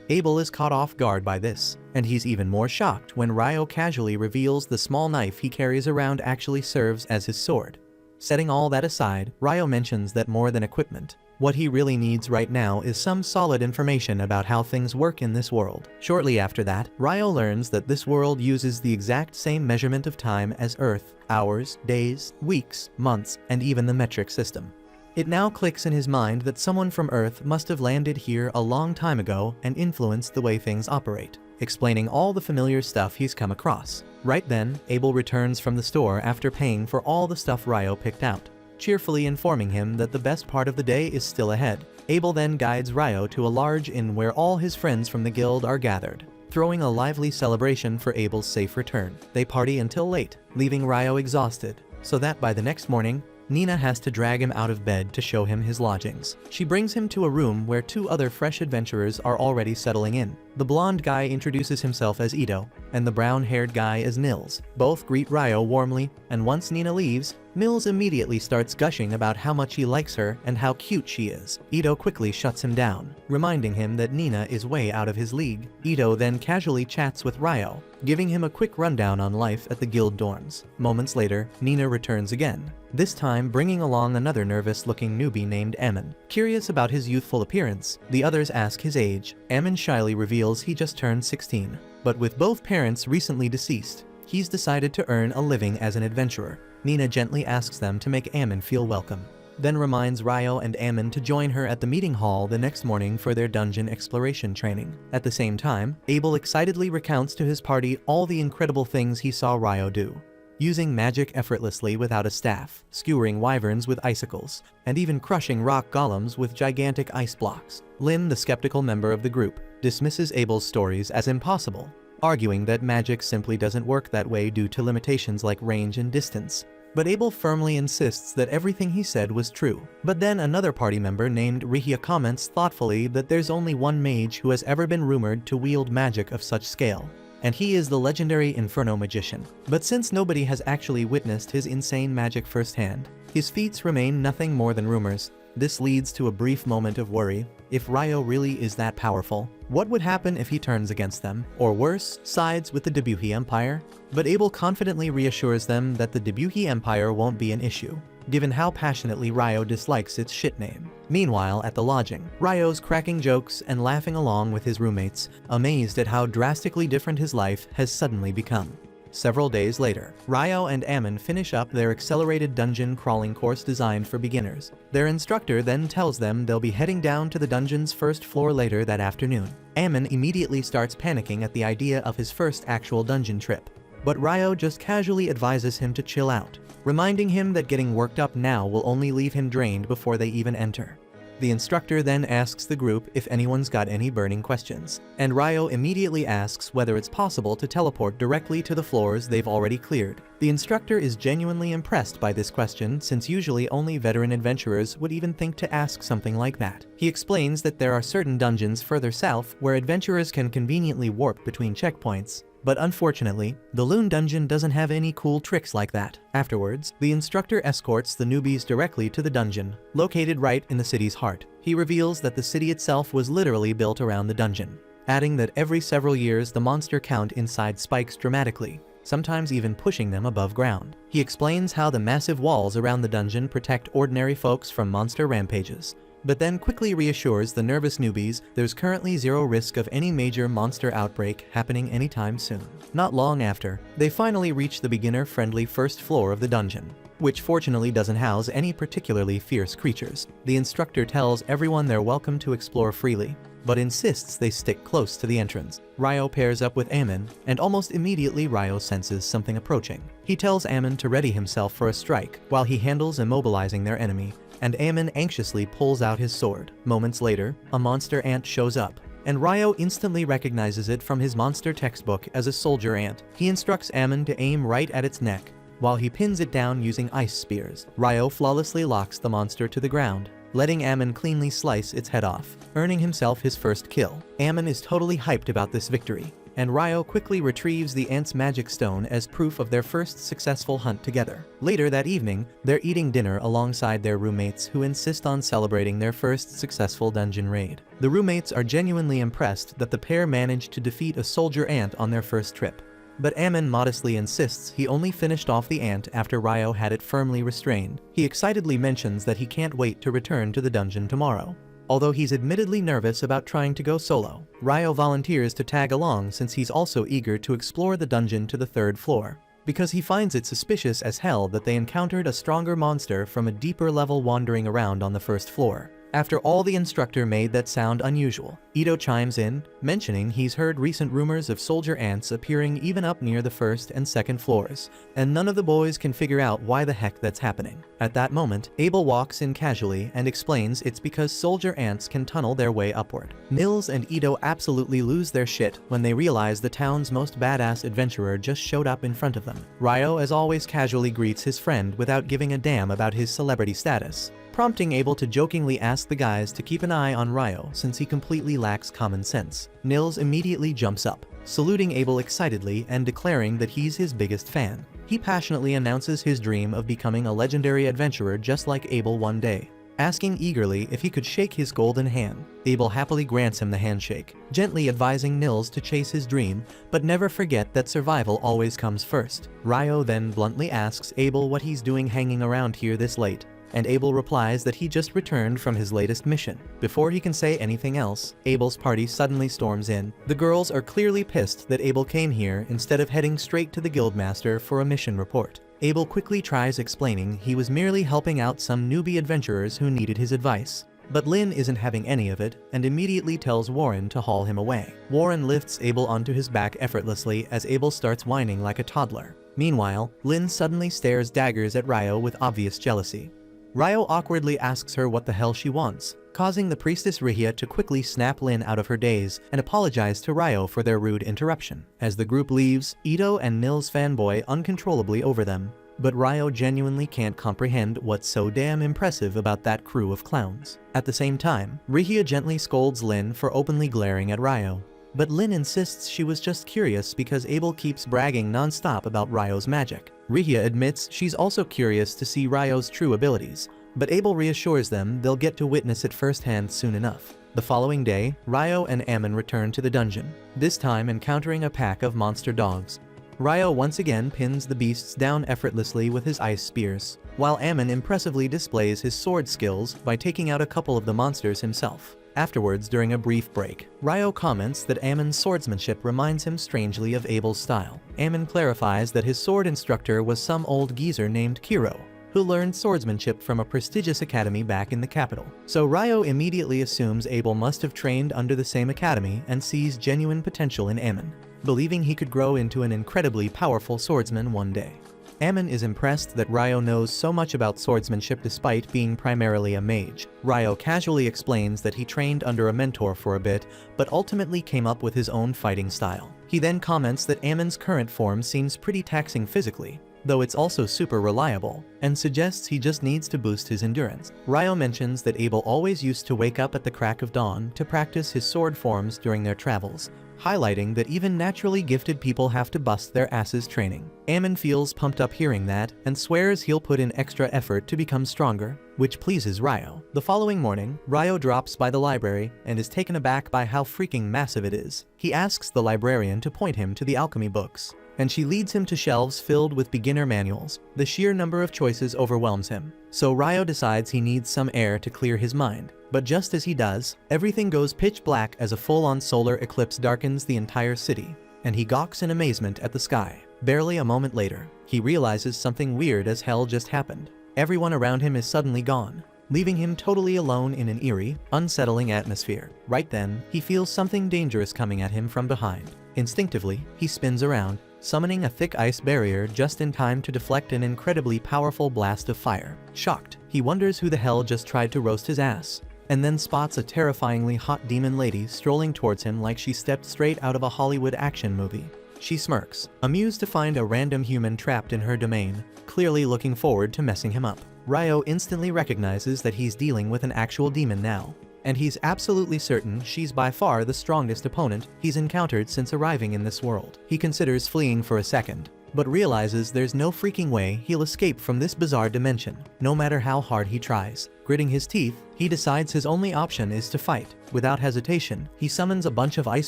Abel is caught off guard by this, and he's even more shocked when Ryo casually reveals the small knife he carries around actually serves as his sword. Setting all that aside, Ryo mentions that more than equipment, what he really needs right now is some solid information about how things work in this world. Shortly after that, Ryo learns that this world uses the exact same measurement of time as Earth: hours, days, weeks, months, and even the metric system. It now clicks in his mind that someone from Earth must have landed here a long time ago and influenced the way things operate, explaining all the familiar stuff he's come across. Right then, Abel returns from the store after paying for all the stuff Ryo picked out, cheerfully informing him that the best part of the day is still ahead. Abel then guides Ryo to a large inn where all his friends from the guild are gathered, throwing a lively celebration for Abel's safe return. They party until late, leaving Ryo exhausted, so that by the next morning, Nina has to drag him out of bed to show him his lodgings. She brings him to a room where 2 other fresh adventurers are already settling in. The blonde guy introduces himself as Ito, and the brown-haired guy as Nils. Both greet Ryo warmly, and once Nina leaves, Nils immediately starts gushing about how much he likes her and how cute she is. Ito quickly shuts him down, reminding him that Nina is way out of his league. Ito then casually chats with Ryo, giving him a quick rundown on life at the guild dorms. Moments later, Nina returns again, this time bringing along another nervous-looking newbie named Ammon. Curious about his youthful appearance, the others ask his age. Ammon shyly reveals he just turned 16. But with both parents recently deceased, he's decided to earn a living as an adventurer. Nina gently asks them to make Ammon feel welcome, then reminds Ryo and Ammon to join her at the meeting hall the next morning for their dungeon exploration training. At the same time, Abel excitedly recounts to his party all the incredible things he saw Ryo do, using magic effortlessly without a staff, skewering wyverns with icicles, and even crushing rock golems with gigantic ice blocks. Lynn, the skeptical member of the group, dismisses Abel's stories as impossible, arguing that magic simply doesn't work that way due to limitations like range and distance. But Abel firmly insists that everything he said was true. But then another party member named Rihia comments thoughtfully that there's only one mage who has ever been rumored to wield magic of such scale, and he is the legendary Inferno magician. But since nobody has actually witnessed his insane magic firsthand, his feats remain nothing more than rumors. This leads to a brief moment of worry. If Ryo really is that powerful, what would happen if he turns against them? Or worse, sides with the Debuhi Empire? But Abel confidently reassures them that the Debuhi Empire won't be an issue, given how passionately Ryo dislikes its shit name. Meanwhile, at the lodging, Ryo's cracking jokes and laughing along with his roommates, amazed at how drastically different his life has suddenly become. Several days later, Ryo and Ammon finish up their accelerated dungeon crawling course designed for beginners. Their instructor then tells them they'll be heading down to the dungeon's first floor later that afternoon. Ammon immediately starts panicking at the idea of his first actual dungeon trip, but Ryo just casually advises him to chill out, reminding him that getting worked up now will only leave him drained before they even enter. The instructor then asks the group if anyone's got any burning questions, and Ryo immediately asks whether it's possible to teleport directly to the floors they've already cleared. The instructor is genuinely impressed by this question, since usually only veteran adventurers would even think to ask something like that. He explains that there are certain dungeons further south where adventurers can conveniently warp between checkpoints, but unfortunately, the Loon Dungeon doesn't have any cool tricks like that. Afterwards, the instructor escorts the newbies directly to the dungeon, located right in the city's heart. He reveals that the city itself was literally built around the dungeon, adding that every several years the monster count inside spikes dramatically, sometimes even pushing them above ground. He explains how the massive walls around the dungeon protect ordinary folks from monster rampages, but then quickly reassures the nervous newbies there's currently zero risk of any major monster outbreak happening anytime soon. Not long after, they finally reach the beginner-friendly first floor of the dungeon, which fortunately doesn't house any particularly fierce creatures. The instructor tells everyone they're welcome to explore freely, but insists they stick close to the entrance. Ryo pairs up with Ammon, and almost immediately Ryo senses something approaching. He tells Ammon to ready himself for a strike, while he handles immobilizing their enemy, and Ammon anxiously pulls out his sword. Moments later, a monster ant shows up, and Ryo instantly recognizes it from his monster textbook as a soldier ant. He instructs Ammon to aim right at its neck, while he pins it down using ice spears. Ryo flawlessly locks the monster to the ground, letting Ammon cleanly slice its head off, earning himself his first kill. Ammon is totally hyped about this victory, and Ryo quickly retrieves the ant's magic stone as proof of their first successful hunt together. Later that evening, they're eating dinner alongside their roommates who insist on celebrating their first successful dungeon raid. The roommates are genuinely impressed that the pair managed to defeat a soldier ant on their first trip, but Ammon modestly insists he only finished off the ant after Ryo had it firmly restrained. He excitedly mentions that he can't wait to return to the dungeon tomorrow. Although he's admittedly nervous about trying to go solo, Ryo volunteers to tag along since he's also eager to explore the dungeon to the third floor, because he finds it suspicious as hell that they encountered a stronger monster from a deeper level wandering around on the first floor. After all, the instructor made that sound unusual. Ito chimes in, mentioning he's heard recent rumors of soldier ants appearing even up near the first and second floors, and none of the boys can figure out why the heck that's happening. At that moment, Abel walks in casually and explains it's because soldier ants can tunnel their way upward. Nils and Ito absolutely lose their shit when they realize the town's most badass adventurer just showed up in front of them. Ryo, as always, casually greets his friend without giving a damn about his celebrity status, prompting Abel to jokingly ask the guys to keep an eye on Ryo since he completely lacks common sense. Nils immediately jumps up, saluting Abel excitedly and declaring that he's his biggest fan. He passionately announces his dream of becoming a legendary adventurer just like Abel one day, asking eagerly if he could shake his golden hand. Abel happily grants him the handshake, gently advising Nils to chase his dream, but never forget that survival always comes first. Ryo then bluntly asks Abel what he's doing hanging around here this late, and Abel replies that he just returned from his latest mission. Before he can say anything else, Abel's party suddenly storms in. The girls are clearly pissed that Abel came here instead of heading straight to the guildmaster for a mission report. Abel quickly tries explaining he was merely helping out some newbie adventurers who needed his advice, but Lynn isn't having any of it and immediately tells Warren to haul him away. Warren lifts Abel onto his back effortlessly as Abel starts whining like a toddler. Meanwhile, Lynn suddenly stares daggers at Ryo with obvious jealousy. Ryo awkwardly asks her what the hell she wants, causing the priestess Rihia to quickly snap Lynn out of her daze and apologize to Ryo for their rude interruption. As the group leaves, Ito and Nils fanboy uncontrollably over them, but Ryo genuinely can't comprehend what's so damn impressive about that crew of clowns. At the same time, Rihia gently scolds Lynn for openly glaring at Ryo, but Lynn insists she was just curious because Abel keeps bragging non-stop about Ryo's magic. Rihia admits she's also curious to see Ryo's true abilities, but Abel reassures them they'll get to witness it firsthand soon enough. The following day, Ryo and Ammon return to the dungeon, this time encountering a pack of monster dogs. Ryo once again pins the beasts down effortlessly with his ice spears, while Ammon impressively displays his sword skills by taking out a couple of the monsters himself. Afterwards, during a brief break, Ryo comments that Ammon's swordsmanship reminds him strangely of Abel's style. Ammon clarifies that his sword instructor was some old geezer named Kiro, who learned swordsmanship from a prestigious academy back in the capital. So Ryo immediately assumes Abel must have trained under the same academy and sees genuine potential in Ammon, believing he could grow into an incredibly powerful swordsman one day. Ammon is impressed that Ryo knows so much about swordsmanship despite being primarily a mage. Ryo casually explains that he trained under a mentor for a bit, but ultimately came up with his own fighting style. He then comments that Ammon's current form seems pretty taxing physically, though it's also super reliable, and suggests he just needs to boost his endurance. Ryo mentions that Abel always used to wake up at the crack of dawn to practice his sword forms during their travels, highlighting that even naturally gifted people have to bust their asses training. Ammon feels pumped up hearing that, and swears he'll put in extra effort to become stronger, which pleases Ryo. The following morning, Ryo drops by the library and is taken aback by how freaking massive it is. He asks the librarian to point him to the alchemy books, and she leads him to shelves filled with beginner manuals. The sheer number of choices overwhelms him, so Ryo decides he needs some air to clear his mind. But just as he does, everything goes pitch black as a full-on solar eclipse darkens the entire city, and he gawks in amazement at the sky. Barely a moment later, he realizes something weird as hell just happened. Everyone around him is suddenly gone, leaving him totally alone in an eerie, unsettling atmosphere. Right then, he feels something dangerous coming at him from behind. Instinctively, he spins around, summoning a thick ice barrier just in time to deflect an incredibly powerful blast of fire. Shocked, he wonders who the hell just tried to roast his ass, and then spots a terrifyingly hot demon lady strolling towards him like she stepped straight out of a Hollywood action movie. She smirks, amused to find a random human trapped in her domain, clearly looking forward to messing him up. Ryo instantly recognizes that he's dealing with an actual demon now, and he's absolutely certain she's by far the strongest opponent he's encountered since arriving in this world. He considers fleeing for a second, but realizes there's no freaking way he'll escape from this bizarre dimension, no matter how hard he tries. Gritting his teeth, he decides his only option is to fight. Without hesitation, he summons a bunch of ice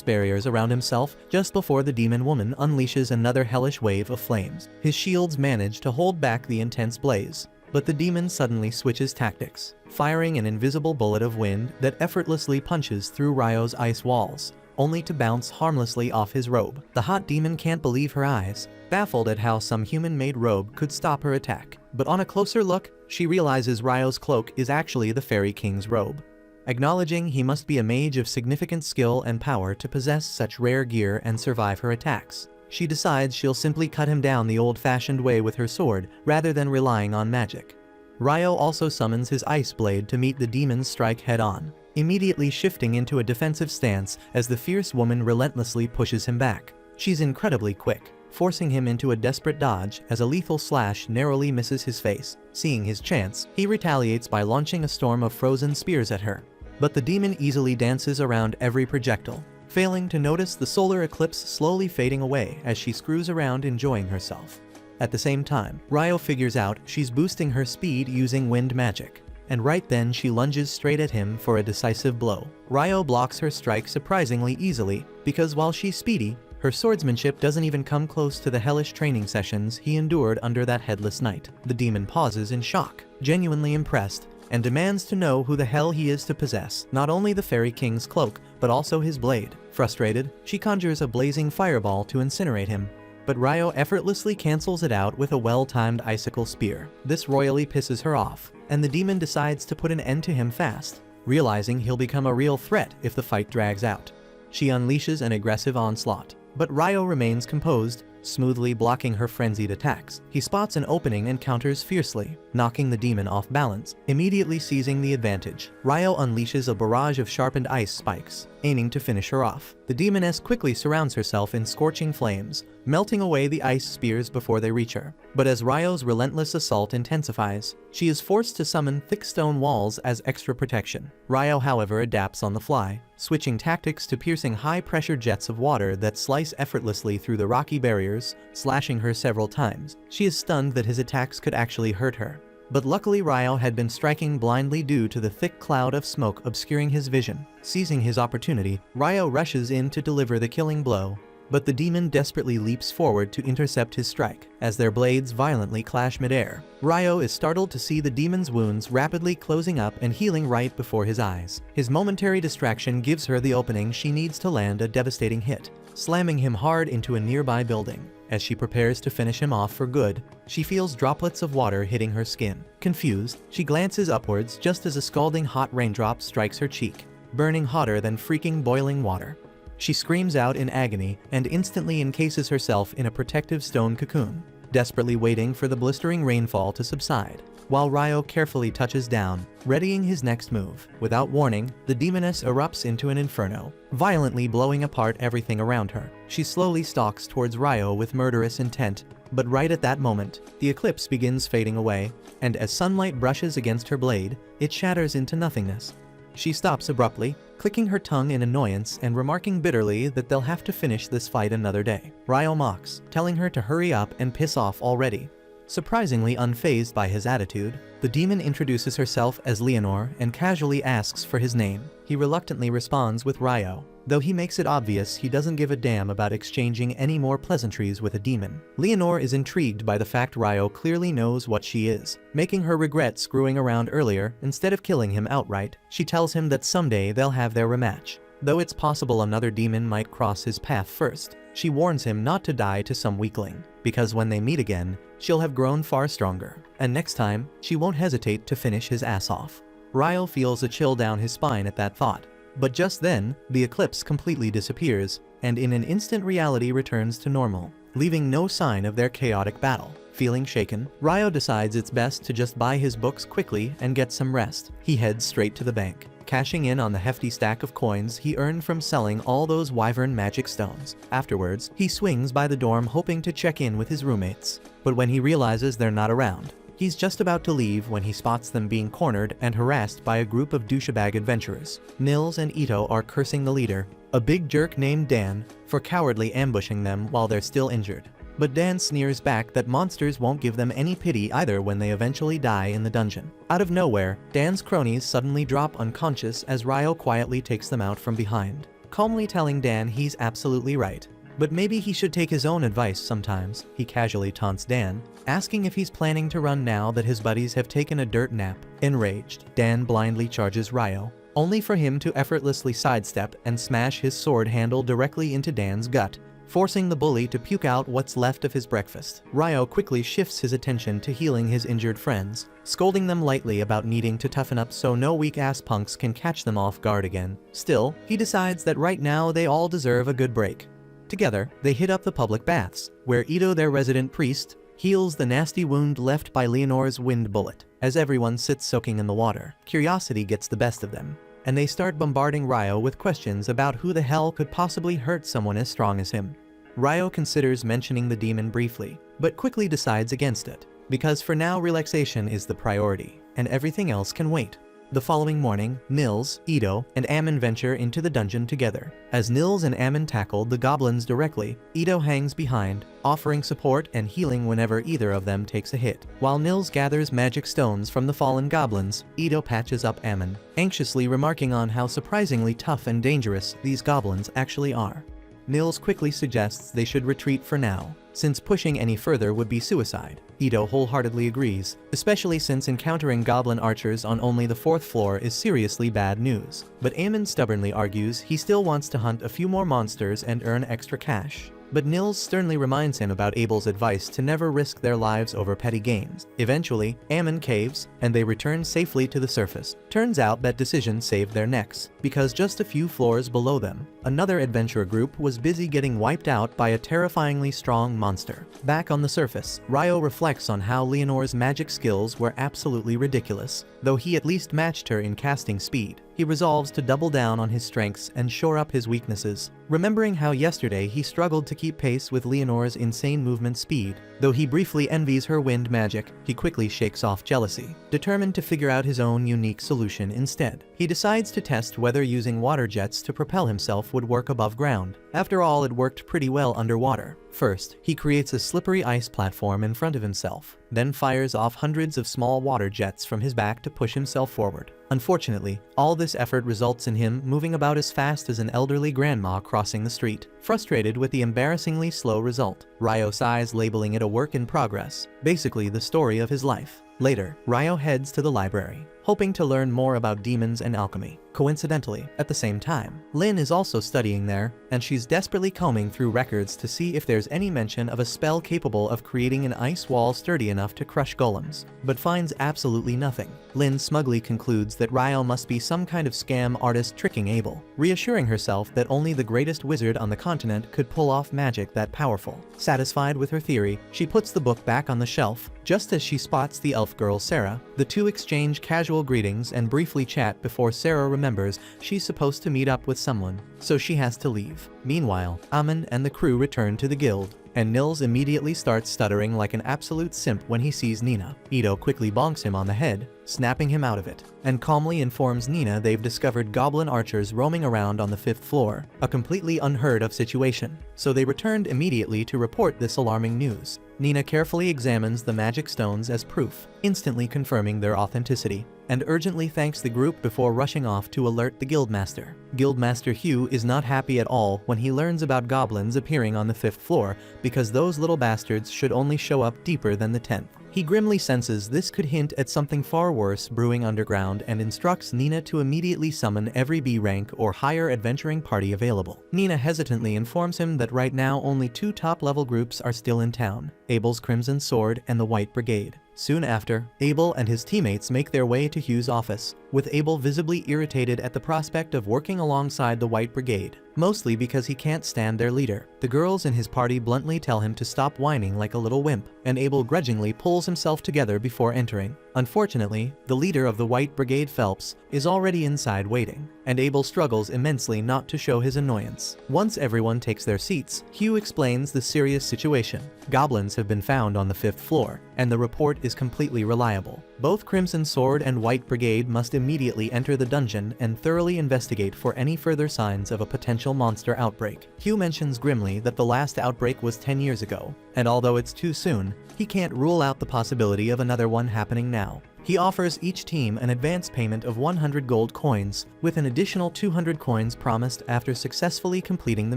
barriers around himself just before the demon woman unleashes another hellish wave of flames. His shields manage to hold back the intense blaze, but the demon suddenly switches tactics, firing an invisible bullet of wind that effortlessly punches through Ryo's ice walls, only to bounce harmlessly off his robe. The hot demon can't believe her eyes, baffled at how some human-made robe could stop her attack. But on a closer look, she realizes Ryo's cloak is actually the Fairy King's robe. Acknowledging he must be a mage of significant skill and power to possess such rare gear and survive her attacks, she decides she'll simply cut him down the old-fashioned way with her sword rather than relying on magic. Ryo also summons his ice blade to meet the demon's strike head-on, immediately shifting into a defensive stance as the fierce woman relentlessly pushes him back. She's incredibly quick, forcing him into a desperate dodge as a lethal slash narrowly misses his face. Seeing his chance, he retaliates by launching a storm of frozen spears at her, but the demon easily dances around every projectile, failing to notice the solar eclipse slowly fading away as she screws around enjoying herself. At the same time, Ryo figures out she's boosting her speed using wind magic, and right then she lunges straight at him for a decisive blow. Ryo blocks her strike surprisingly easily, because while she's speedy, her swordsmanship doesn't even come close to the hellish training sessions he endured under that headless knight. The demon pauses in shock, genuinely impressed, and demands to know who the hell he is to possess not only the Fairy King's cloak, but also his blade. Frustrated, she conjures a blazing fireball to incinerate him, but Ryo effortlessly cancels it out with a well-timed icicle spear. This royally pisses her off, and the demon decides to put an end to him fast, realizing he'll become a real threat if the fight drags out. She unleashes an aggressive onslaught, but Ryo remains composed, smoothly blocking her frenzied attacks. He spots an opening and counters fiercely, knocking the demon off balance, immediately seizing the advantage. Ryo unleashes a barrage of sharpened ice spikes, aiming to finish her off. The demoness quickly surrounds herself in scorching flames, melting away the ice spears before they reach her. But as Ryo's relentless assault intensifies, she is forced to summon thick stone walls as extra protection. Ryo, however, adapts on the fly, switching tactics to piercing high-pressure jets of water that slice effortlessly through the rocky barriers, slashing her several times. She is stunned that his attacks could actually hurt her, but luckily Ryo had been striking blindly due to the thick cloud of smoke obscuring his vision. Seizing his opportunity, Ryo rushes in to deliver the killing blow, but the demon desperately leaps forward to intercept his strike. As their blades violently clash midair, Ryo is startled to see the demon's wounds rapidly closing up and healing right before his eyes. His momentary distraction gives her the opening she needs to land a devastating hit, slamming him hard into a nearby building. As she prepares to finish him off for good, she feels droplets of water hitting her skin. Confused, she glances upwards just as a scalding hot raindrop strikes her cheek, burning hotter than freaking boiling water. She screams out in agony and instantly encases herself in a protective stone cocoon. desperately waiting for the blistering rainfall to subside, while Ryo carefully touches down, readying his next move. Without warning, the demoness erupts into an inferno, violently blowing apart everything around her. She slowly stalks towards Ryo with murderous intent, but right at that moment, the eclipse begins fading away, and as sunlight brushes against her blade, it shatters into nothingness. She stops abruptly, clicking her tongue in annoyance and remarking bitterly that they'll have to finish this fight another day. Ryo mocks, telling her to hurry up and piss off already. Surprisingly unfazed by his attitude, the demon introduces herself as Leonor and casually asks for his name. He reluctantly responds with Ryo, though he makes it obvious he doesn't give a damn about exchanging any more pleasantries with a demon. Leonor is intrigued by the fact Ryo clearly knows what she is, making her regret screwing around earlier instead of killing him outright. She tells him that someday they'll have their rematch, though it's possible another demon might cross his path first. She warns him not to die to some weakling, because when they meet again, she'll have grown far stronger, and next time, she won't hesitate to finish his ass off. Ryo feels a chill down his spine at that thought, but just then, the eclipse completely disappears, and in an instant reality returns to normal, leaving no sign of their chaotic battle. Feeling shaken, Ryo decides it's best to just buy his books quickly and get some rest. He heads straight to the bank, cashing in on the hefty stack of coins he earned from selling all those wyvern magic stones. Afterwards, he swings by the dorm hoping to check in with his roommates, but when he realizes they're not around, he's just about to leave when he spots them being cornered and harassed by a group of douchebag adventurers. Nils and Ito are cursing the leader, a big jerk named Dan, for cowardly ambushing them while they're still injured. But Dan sneers back that monsters won't give them any pity either when they eventually die in the dungeon. Out of nowhere, Dan's cronies suddenly drop unconscious as Ryo quietly takes them out from behind, calmly telling Dan he's absolutely right. But maybe he should take his own advice sometimes. He casually taunts Dan, asking if he's planning to run now that his buddies have taken a dirt nap. Enraged, Dan blindly charges Ryo, only for him to effortlessly sidestep and smash his sword handle directly into Dan's gut, forcing the bully to puke out what's left of his breakfast. Ryo quickly shifts his attention to healing his injured friends, scolding them lightly about needing to toughen up so no weak-ass punks can catch them off guard again. Still, he decides that right now they all deserve a good break. Together, they hit up the public baths, where Ito, their resident priest, heals the nasty wound left by Leonor's wind bullet. As everyone sits soaking in the water, curiosity gets the best of them, and they start bombarding Ryo with questions about who the hell could possibly hurt someone as strong as him. Ryo considers mentioning the demon briefly, but quickly decides against it, because for now relaxation is the priority, and everything else can wait. The following morning, Nils, Ito, and Ammon venture into the dungeon together. As Nils and Ammon tackle the goblins directly, Ito hangs behind, offering support and healing whenever either of them takes a hit. While Nils gathers magic stones from the fallen goblins, Ito patches up Ammon, anxiously remarking on how surprisingly tough and dangerous these goblins actually are. Nils quickly suggests they should retreat for now, since pushing any further would be suicide. Ito wholeheartedly agrees, especially since encountering goblin archers on only the 4th floor is seriously bad news. But Ammon stubbornly argues he still wants to hunt a few more monsters and earn extra cash. But Nils sternly reminds him about Abel's advice to never risk their lives over petty gains. Eventually, Ammon caves, and they return safely to the surface. Turns out that decision saved their necks, because just a few floors below them, another adventurer group was busy getting wiped out by a terrifyingly strong monster. Back on the surface, Ryo reflects on how Leonor's magic skills were absolutely ridiculous, though he at least matched her in casting speed. He resolves to double down on his strengths and shore up his weaknesses, remembering how yesterday he struggled to keep pace with Leonor's insane movement speed. Though he briefly envies her wind magic, he quickly shakes off jealousy, determined to figure out his own unique solution instead. He decides to test whether using water jets to propel himself would work above ground. After all, it worked pretty well underwater. First, he creates a slippery ice platform in front of himself, then fires off hundreds of small water jets from his back to push himself forward. Unfortunately, all this effort results in him moving about as fast as an elderly grandma crossing the street. Frustrated with the embarrassingly slow result, Ryo sighs, labeling it a work in progress, basically the story of his life. Later, Ryo heads to the library, hoping to learn more about demons and alchemy. Coincidentally, at the same time, Lynn is also studying there, and she's desperately combing through records to see if there's any mention of a spell capable of creating an ice wall sturdy enough to crush golems, but finds absolutely nothing. Lynn smugly concludes that Ryo must be some kind of scam artist tricking Abel, reassuring herself that only the greatest wizard on the continent could pull off magic that powerful. Satisfied with her theory, she puts the book back on the shelf. Just as she spots the elf girl Sarah, the two exchange casual greetings and briefly chat before Sarah remembers she's supposed to meet up with someone, so she has to leave. Meanwhile, Amon and the crew return to the guild, and Nils immediately starts stuttering like an absolute simp when he sees Nina. Ito quickly bonks him on the head, snapping him out of it, and calmly informs Nina they've discovered goblin archers roaming around on the 5th floor, a completely unheard of situation, so they returned immediately to report this alarming news. Nina carefully examines the magic stones as proof, instantly confirming their authenticity, and urgently thanks the group before rushing off to alert the guildmaster. Guildmaster Hugh is not happy at all when he learns about goblins appearing on the 5th floor, because those little bastards should only show up deeper than the 10th. He grimly senses this could hint at something far worse brewing underground and instructs Nina to immediately summon every B rank or higher adventuring party available. Nina hesitantly informs him that right now only 2 top-level groups are still in town, Abel's Crimson Sword and the White Brigade. Soon after, Abel and his teammates make their way to Hugh's office, with Abel visibly irritated at the prospect of working alongside the White Brigade, mostly because he can't stand their leader. The girls in his party bluntly tell him to stop whining like a little wimp, and Abel grudgingly pulls himself together before entering. Unfortunately, the leader of the White Brigade, Phelps, is already inside waiting, and Abel struggles immensely not to show his annoyance. Once everyone takes their seats, Hugh explains the serious situation. Goblins have been found on the 5th floor, and the report is completely reliable. Both Crimson Sword and White Brigade must immediately enter the dungeon and thoroughly investigate for any further signs of a potential monster outbreak. Hugh mentions grimly that the last outbreak was 10 years ago, and although it's too soon, he can't rule out the possibility of another one happening now. He offers each team an advance payment of 100 gold coins, with an additional 200 coins promised after successfully completing the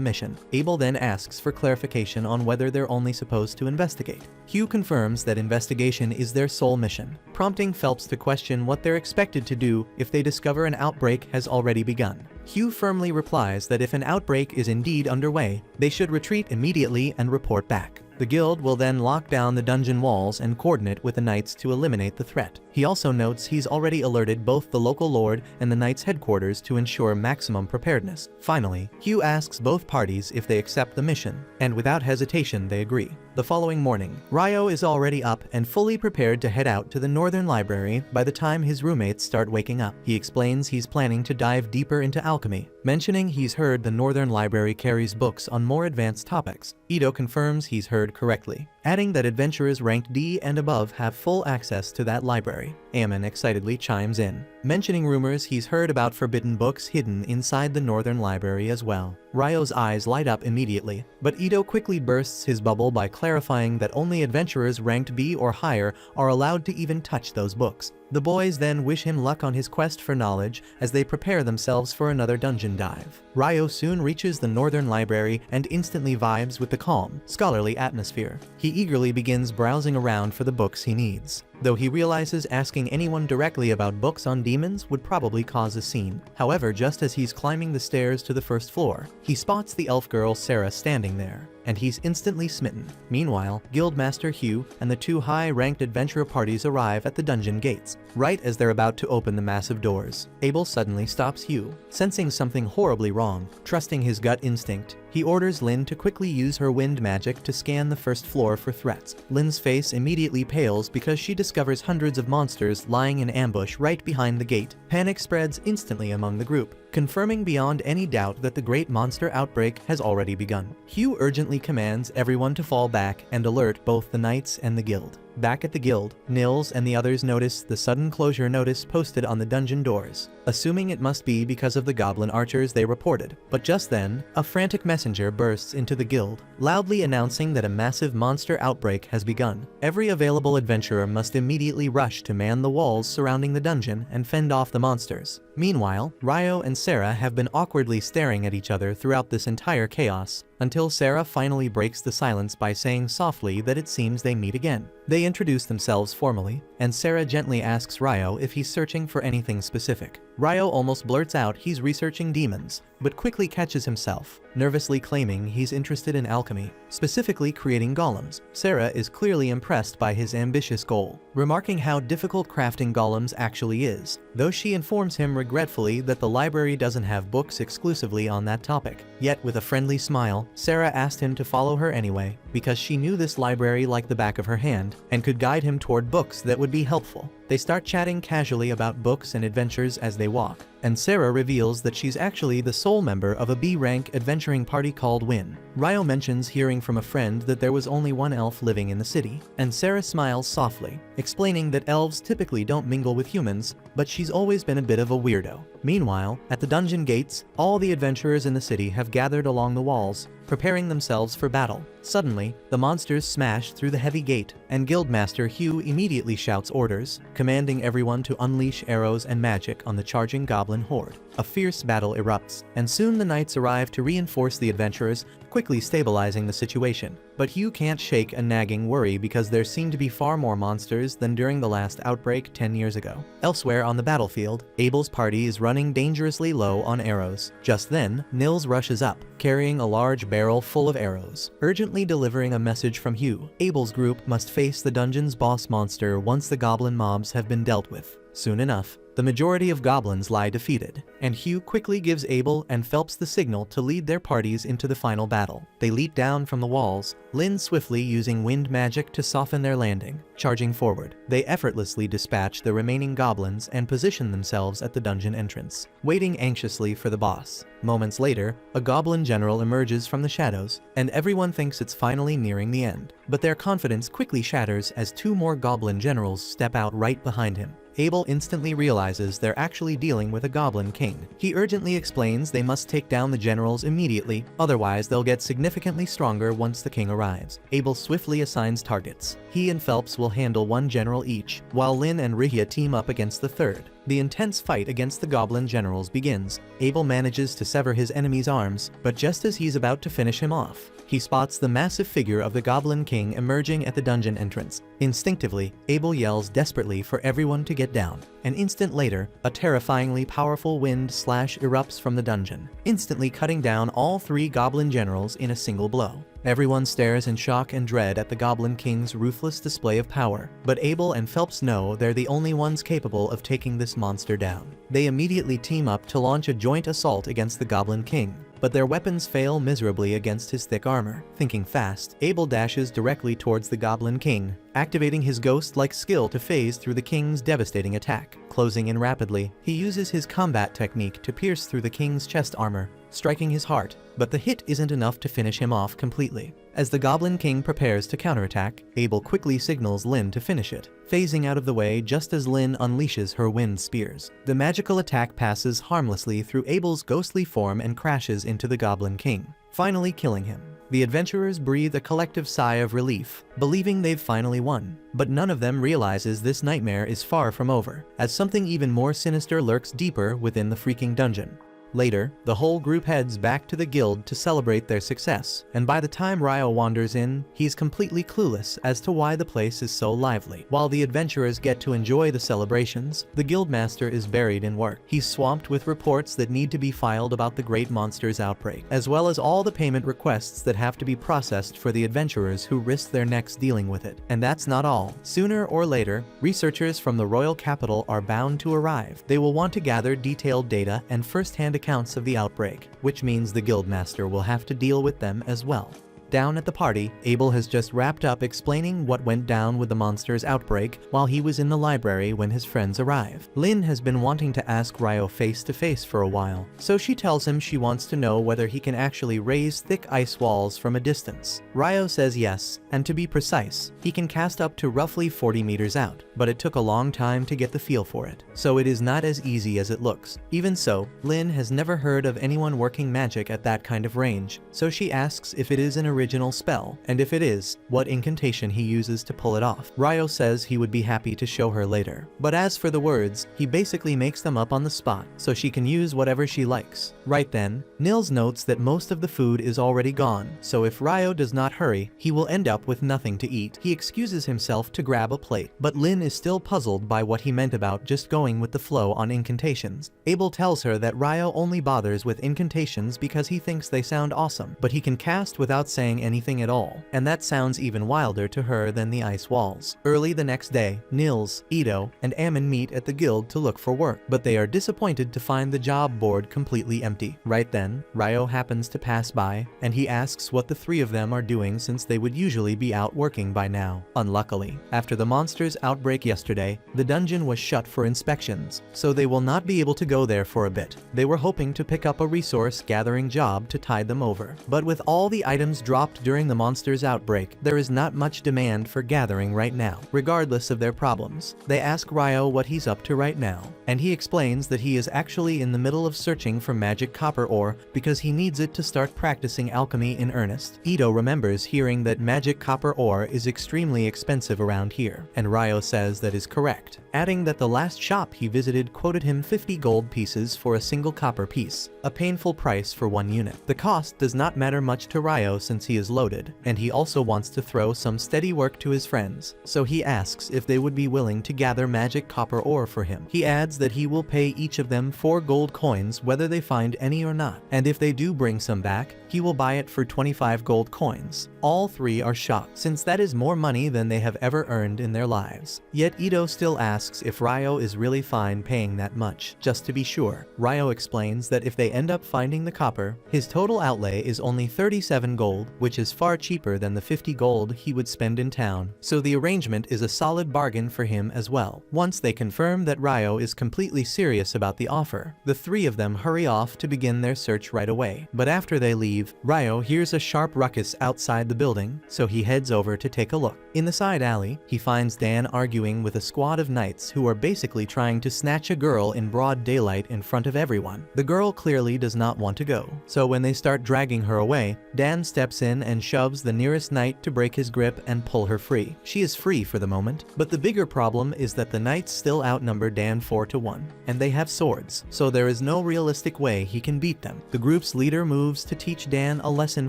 mission. Abel then asks for clarification on whether they're only supposed to investigate. Hugh confirms that investigation is their sole mission, prompting Phelps to question what they're expected to do if they discover an outbreak has already begun. Hugh firmly replies that if an outbreak is indeed underway, they should retreat immediately and report back. The guild will then lock down the dungeon walls and coordinate with the knights to eliminate the threat. He also notes he's already alerted both the local lord and the knights' headquarters to ensure maximum preparedness. Finally, Hugh asks both parties if they accept the mission, and without hesitation they agree. The following morning, Ryo is already up and fully prepared to head out to the Northern Library by the time his roommates start waking up. He explains he's planning to dive deeper into alchemy, mentioning he's heard the Northern Library carries books on more advanced topics. Ito confirms he's heard correctly, adding that adventurers ranked D and above have full access to that library. Ammon excitedly chimes in, mentioning rumors he's heard about forbidden books hidden inside the Northern Library as well. Ryo's eyes light up immediately, but Ito quickly bursts his bubble by clarifying that only adventurers ranked B or higher are allowed to even touch those books. The boys then wish him luck on his quest for knowledge as they prepare themselves for another dungeon dive. Ryo soon reaches the Northern Library and instantly vibes with the calm, scholarly atmosphere. He eagerly begins browsing around for the books he needs, though he realizes asking anyone directly about books on demons would probably cause a scene. However, just as he's climbing the stairs to the 1st floor, he spots the elf girl Sarah standing there, and he's instantly smitten. Meanwhile, Guildmaster Hugh and the 2 high-ranked adventurer parties arrive at the dungeon gates. Right as they're about to open the massive doors, Abel suddenly stops Hugh, sensing something horribly wrong. Trusting his gut instinct, he orders Lynn to quickly use her wind magic to scan the 1st floor for threats. Lynn's face immediately pales because she discovers hundreds of monsters lying in ambush right behind the gate. Panic spreads instantly among the group, confirming beyond any doubt that the great monster outbreak has already begun. Hugh urgently commands everyone to fall back and alert both the knights and the guild. Back at the guild, Nils and the others notice the sudden closure notice posted on the dungeon doors, assuming it must be because of the goblin archers they reported. But just then, a frantic messenger bursts into the guild, loudly announcing that a massive monster outbreak has begun. Every available adventurer must immediately rush to man the walls surrounding the dungeon and fend off the monsters. Meanwhile, Ryo and Sarah have been awkwardly staring at each other throughout this entire chaos, until Sarah finally breaks the silence by saying softly that it seems they meet again. They introduce themselves formally, and Sarah gently asks Ryo if he's searching for anything specific. Ryo almost blurts out he's researching demons, but quickly catches himself, nervously claiming he's interested in alchemy, specifically creating golems. Sarah is clearly impressed by his ambitious goal, remarking how difficult crafting golems actually is, though she informs him regretfully that the library doesn't have books exclusively on that topic. Yet with a friendly smile, Sarah asked him to follow her anyway, because she knew this library like the back of her hand, and could guide him toward books that would be helpful. They start chatting casually about books and adventures as they walk, and Sarah reveals that she's actually the sole member of a B-rank adventuring party called Win. Ryo mentions hearing from a friend that there was only one elf living in the city, and Sarah smiles softly, explaining that elves typically don't mingle with humans, but she's always been a bit of a weirdo. Meanwhile, at the dungeon gates, all the adventurers in the city have gathered along the walls, preparing themselves for battle. Suddenly, the monsters smash through the heavy gate, and Guildmaster Hugh immediately shouts orders, commanding everyone to unleash arrows and magic on the charging goblin horde. A fierce battle erupts, and soon the knights arrive to reinforce the adventurers, quickly stabilizing the situation. But Hugh can't shake a nagging worry because there seem to be far more monsters than during the last outbreak 10 years ago. Elsewhere on the battlefield, Abel's party is running dangerously low on arrows. Just then, Nils rushes up, carrying a large barrel full of arrows, urgently delivering a message from Hugh. Abel's group must face the dungeon's boss monster once the goblin mobs have been dealt with. Soon enough, the majority of goblins lie defeated, and Hugh quickly gives Abel and Phelps the signal to lead their parties into the final battle. They leap down from the walls, Lynn swiftly using wind magic to soften their landing. Charging forward, they effortlessly dispatch the remaining goblins and position themselves at the dungeon entrance, waiting anxiously for the boss. Moments later, a goblin general emerges from the shadows, and everyone thinks it's finally nearing the end. But their confidence quickly shatters as two more goblin generals step out right behind him. Abel instantly realizes they're actually dealing with a goblin king. He urgently explains they must take down the generals immediately, otherwise they'll get significantly stronger once the king arrives. Abel swiftly assigns targets. He and Phelps will handle one general each, while Lynn and Rihia team up against the third. The intense fight against the goblin generals begins. Abel manages to sever his enemy's arms, but just as he's about to finish him off, he spots the massive figure of the Goblin King emerging at the dungeon entrance. Instinctively, Abel yells desperately for everyone to get down. An instant later, a terrifyingly powerful wind slash erupts from the dungeon, instantly cutting down all three goblin generals in a single blow. Everyone stares in shock and dread at the Goblin King's ruthless display of power, but Abel and Phelps know they're the only ones capable of taking this monster down. They immediately team up to launch a joint assault against the Goblin King, but their weapons fail miserably against his thick armor. Thinking fast, Abel dashes directly towards the Goblin King, activating his ghost-like skill to phase through the king's devastating attack. Closing in rapidly, he uses his combat technique to pierce through the king's chest armor, striking his heart, but the hit isn't enough to finish him off completely. As the Goblin King prepares to counterattack, Abel quickly signals Lynn to finish it, phasing out of the way just as Lynn unleashes her wind spears. The magical attack passes harmlessly through Abel's ghostly form and crashes into the Goblin King, finally killing him. The adventurers breathe a collective sigh of relief, believing they've finally won. But none of them realizes this nightmare is far from over, as something even more sinister lurks deeper within the freaking dungeon. Later, the whole group heads back to the guild to celebrate their success, and by the time Ryo wanders in, he's completely clueless as to why the place is so lively. While the adventurers get to enjoy the celebrations, the guildmaster is buried in work. He's swamped with reports that need to be filed about the great monster's outbreak, as well as all the payment requests that have to be processed for the adventurers who risk their necks dealing with it. And that's not all. Sooner or later, researchers from the royal capital are bound to arrive. They will want to gather detailed data and first-hand accounts of the outbreak, which means the guildmaster will have to deal with them as well. Down at the party, Abel has just wrapped up explaining what went down with the monster's outbreak while he was in the library when his friends arrive. Lynn has been wanting to ask Ryo face to face for a while, so she tells him she wants to know whether he can actually raise thick ice walls from a distance. Ryo says yes, and to be precise, he can cast up to roughly 40 meters out, but it took a long time to get the feel for it, so it is not as easy as it looks. Even so, Lynn has never heard of anyone working magic at that kind of range, so she asks if it is an original original spell, and if it is, what incantation he uses to pull it off. Ryo says he would be happy to show her later. But as for the words, he basically makes them up on the spot, so she can use whatever she likes. Right then, Nils notes that most of the food is already gone, so if Ryo does not hurry, he will end up with nothing to eat. He excuses himself to grab a plate, but Lin is still puzzled by what he meant about just going with the flow on incantations. Abel tells her that Ryo only bothers with incantations because he thinks they sound awesome, but he can cast without saying anything at all, and that sounds even wilder to her than the ice walls. Early the next day, Nils, Ito, and Ammon meet at the guild to look for work, but they are disappointed to find the job board completely empty. Right then, Ryo happens to pass by, and he asks what the three of them are doing since they would usually be out working by now. Unluckily, after the monster's outbreak yesterday, the dungeon was shut for inspections, so they will not be able to go there for a bit. They were hoping to pick up a resource gathering job to tide them over. But with all the items dropped during the monster's outbreak, there is not much demand for gathering right now. Regardless of their problems, they ask Ryo what he's up to right now, and he explains that he is actually in the middle of searching for magic copper ore because he needs it to start practicing alchemy in earnest. Ito remembers hearing that magic copper ore is extremely expensive around here, and Ryo says that is correct, adding that the last shop he visited quoted him 50 gold pieces for a single copper piece, a painful price for one unit. The cost does not matter much to Ryo since he is loaded, and he also wants to throw some steady work to his friends, so he asks if they would be willing to gather magic copper ore for him. He adds that he will pay each of them 4 gold coins whether they find any or not, and if they do bring some back, he will buy it for 25 gold coins. All three are shocked, since that is more money than they have ever earned in their lives. Yet Ito still asks if Ryo is really fine paying that much, just to be sure. Ryo explains that if they end up finding the copper, his total outlay is only 37 gold, which is far cheaper than the 50 gold he would spend in town, so the arrangement is a solid bargain for him as well. Once they confirm that Ryo is completely serious about the offer, the three of them hurry off to begin their search right away. But after they leave, Ryo hears a sharp ruckus outside the building, so he heads over to take a look. In the side alley, he finds Dan arguing with a squad of knights who are basically trying to snatch a girl in broad daylight in front of everyone. The girl clearly does not want to go, so when they start dragging her away, Dan steps in and shoves the nearest knight to break his grip and pull her free. She is free for the moment, but the bigger problem is that the knights still outnumber Dan 4-1, and they have swords, so there is no realistic way he can beat them. The group's leader moves to teach Dan a lesson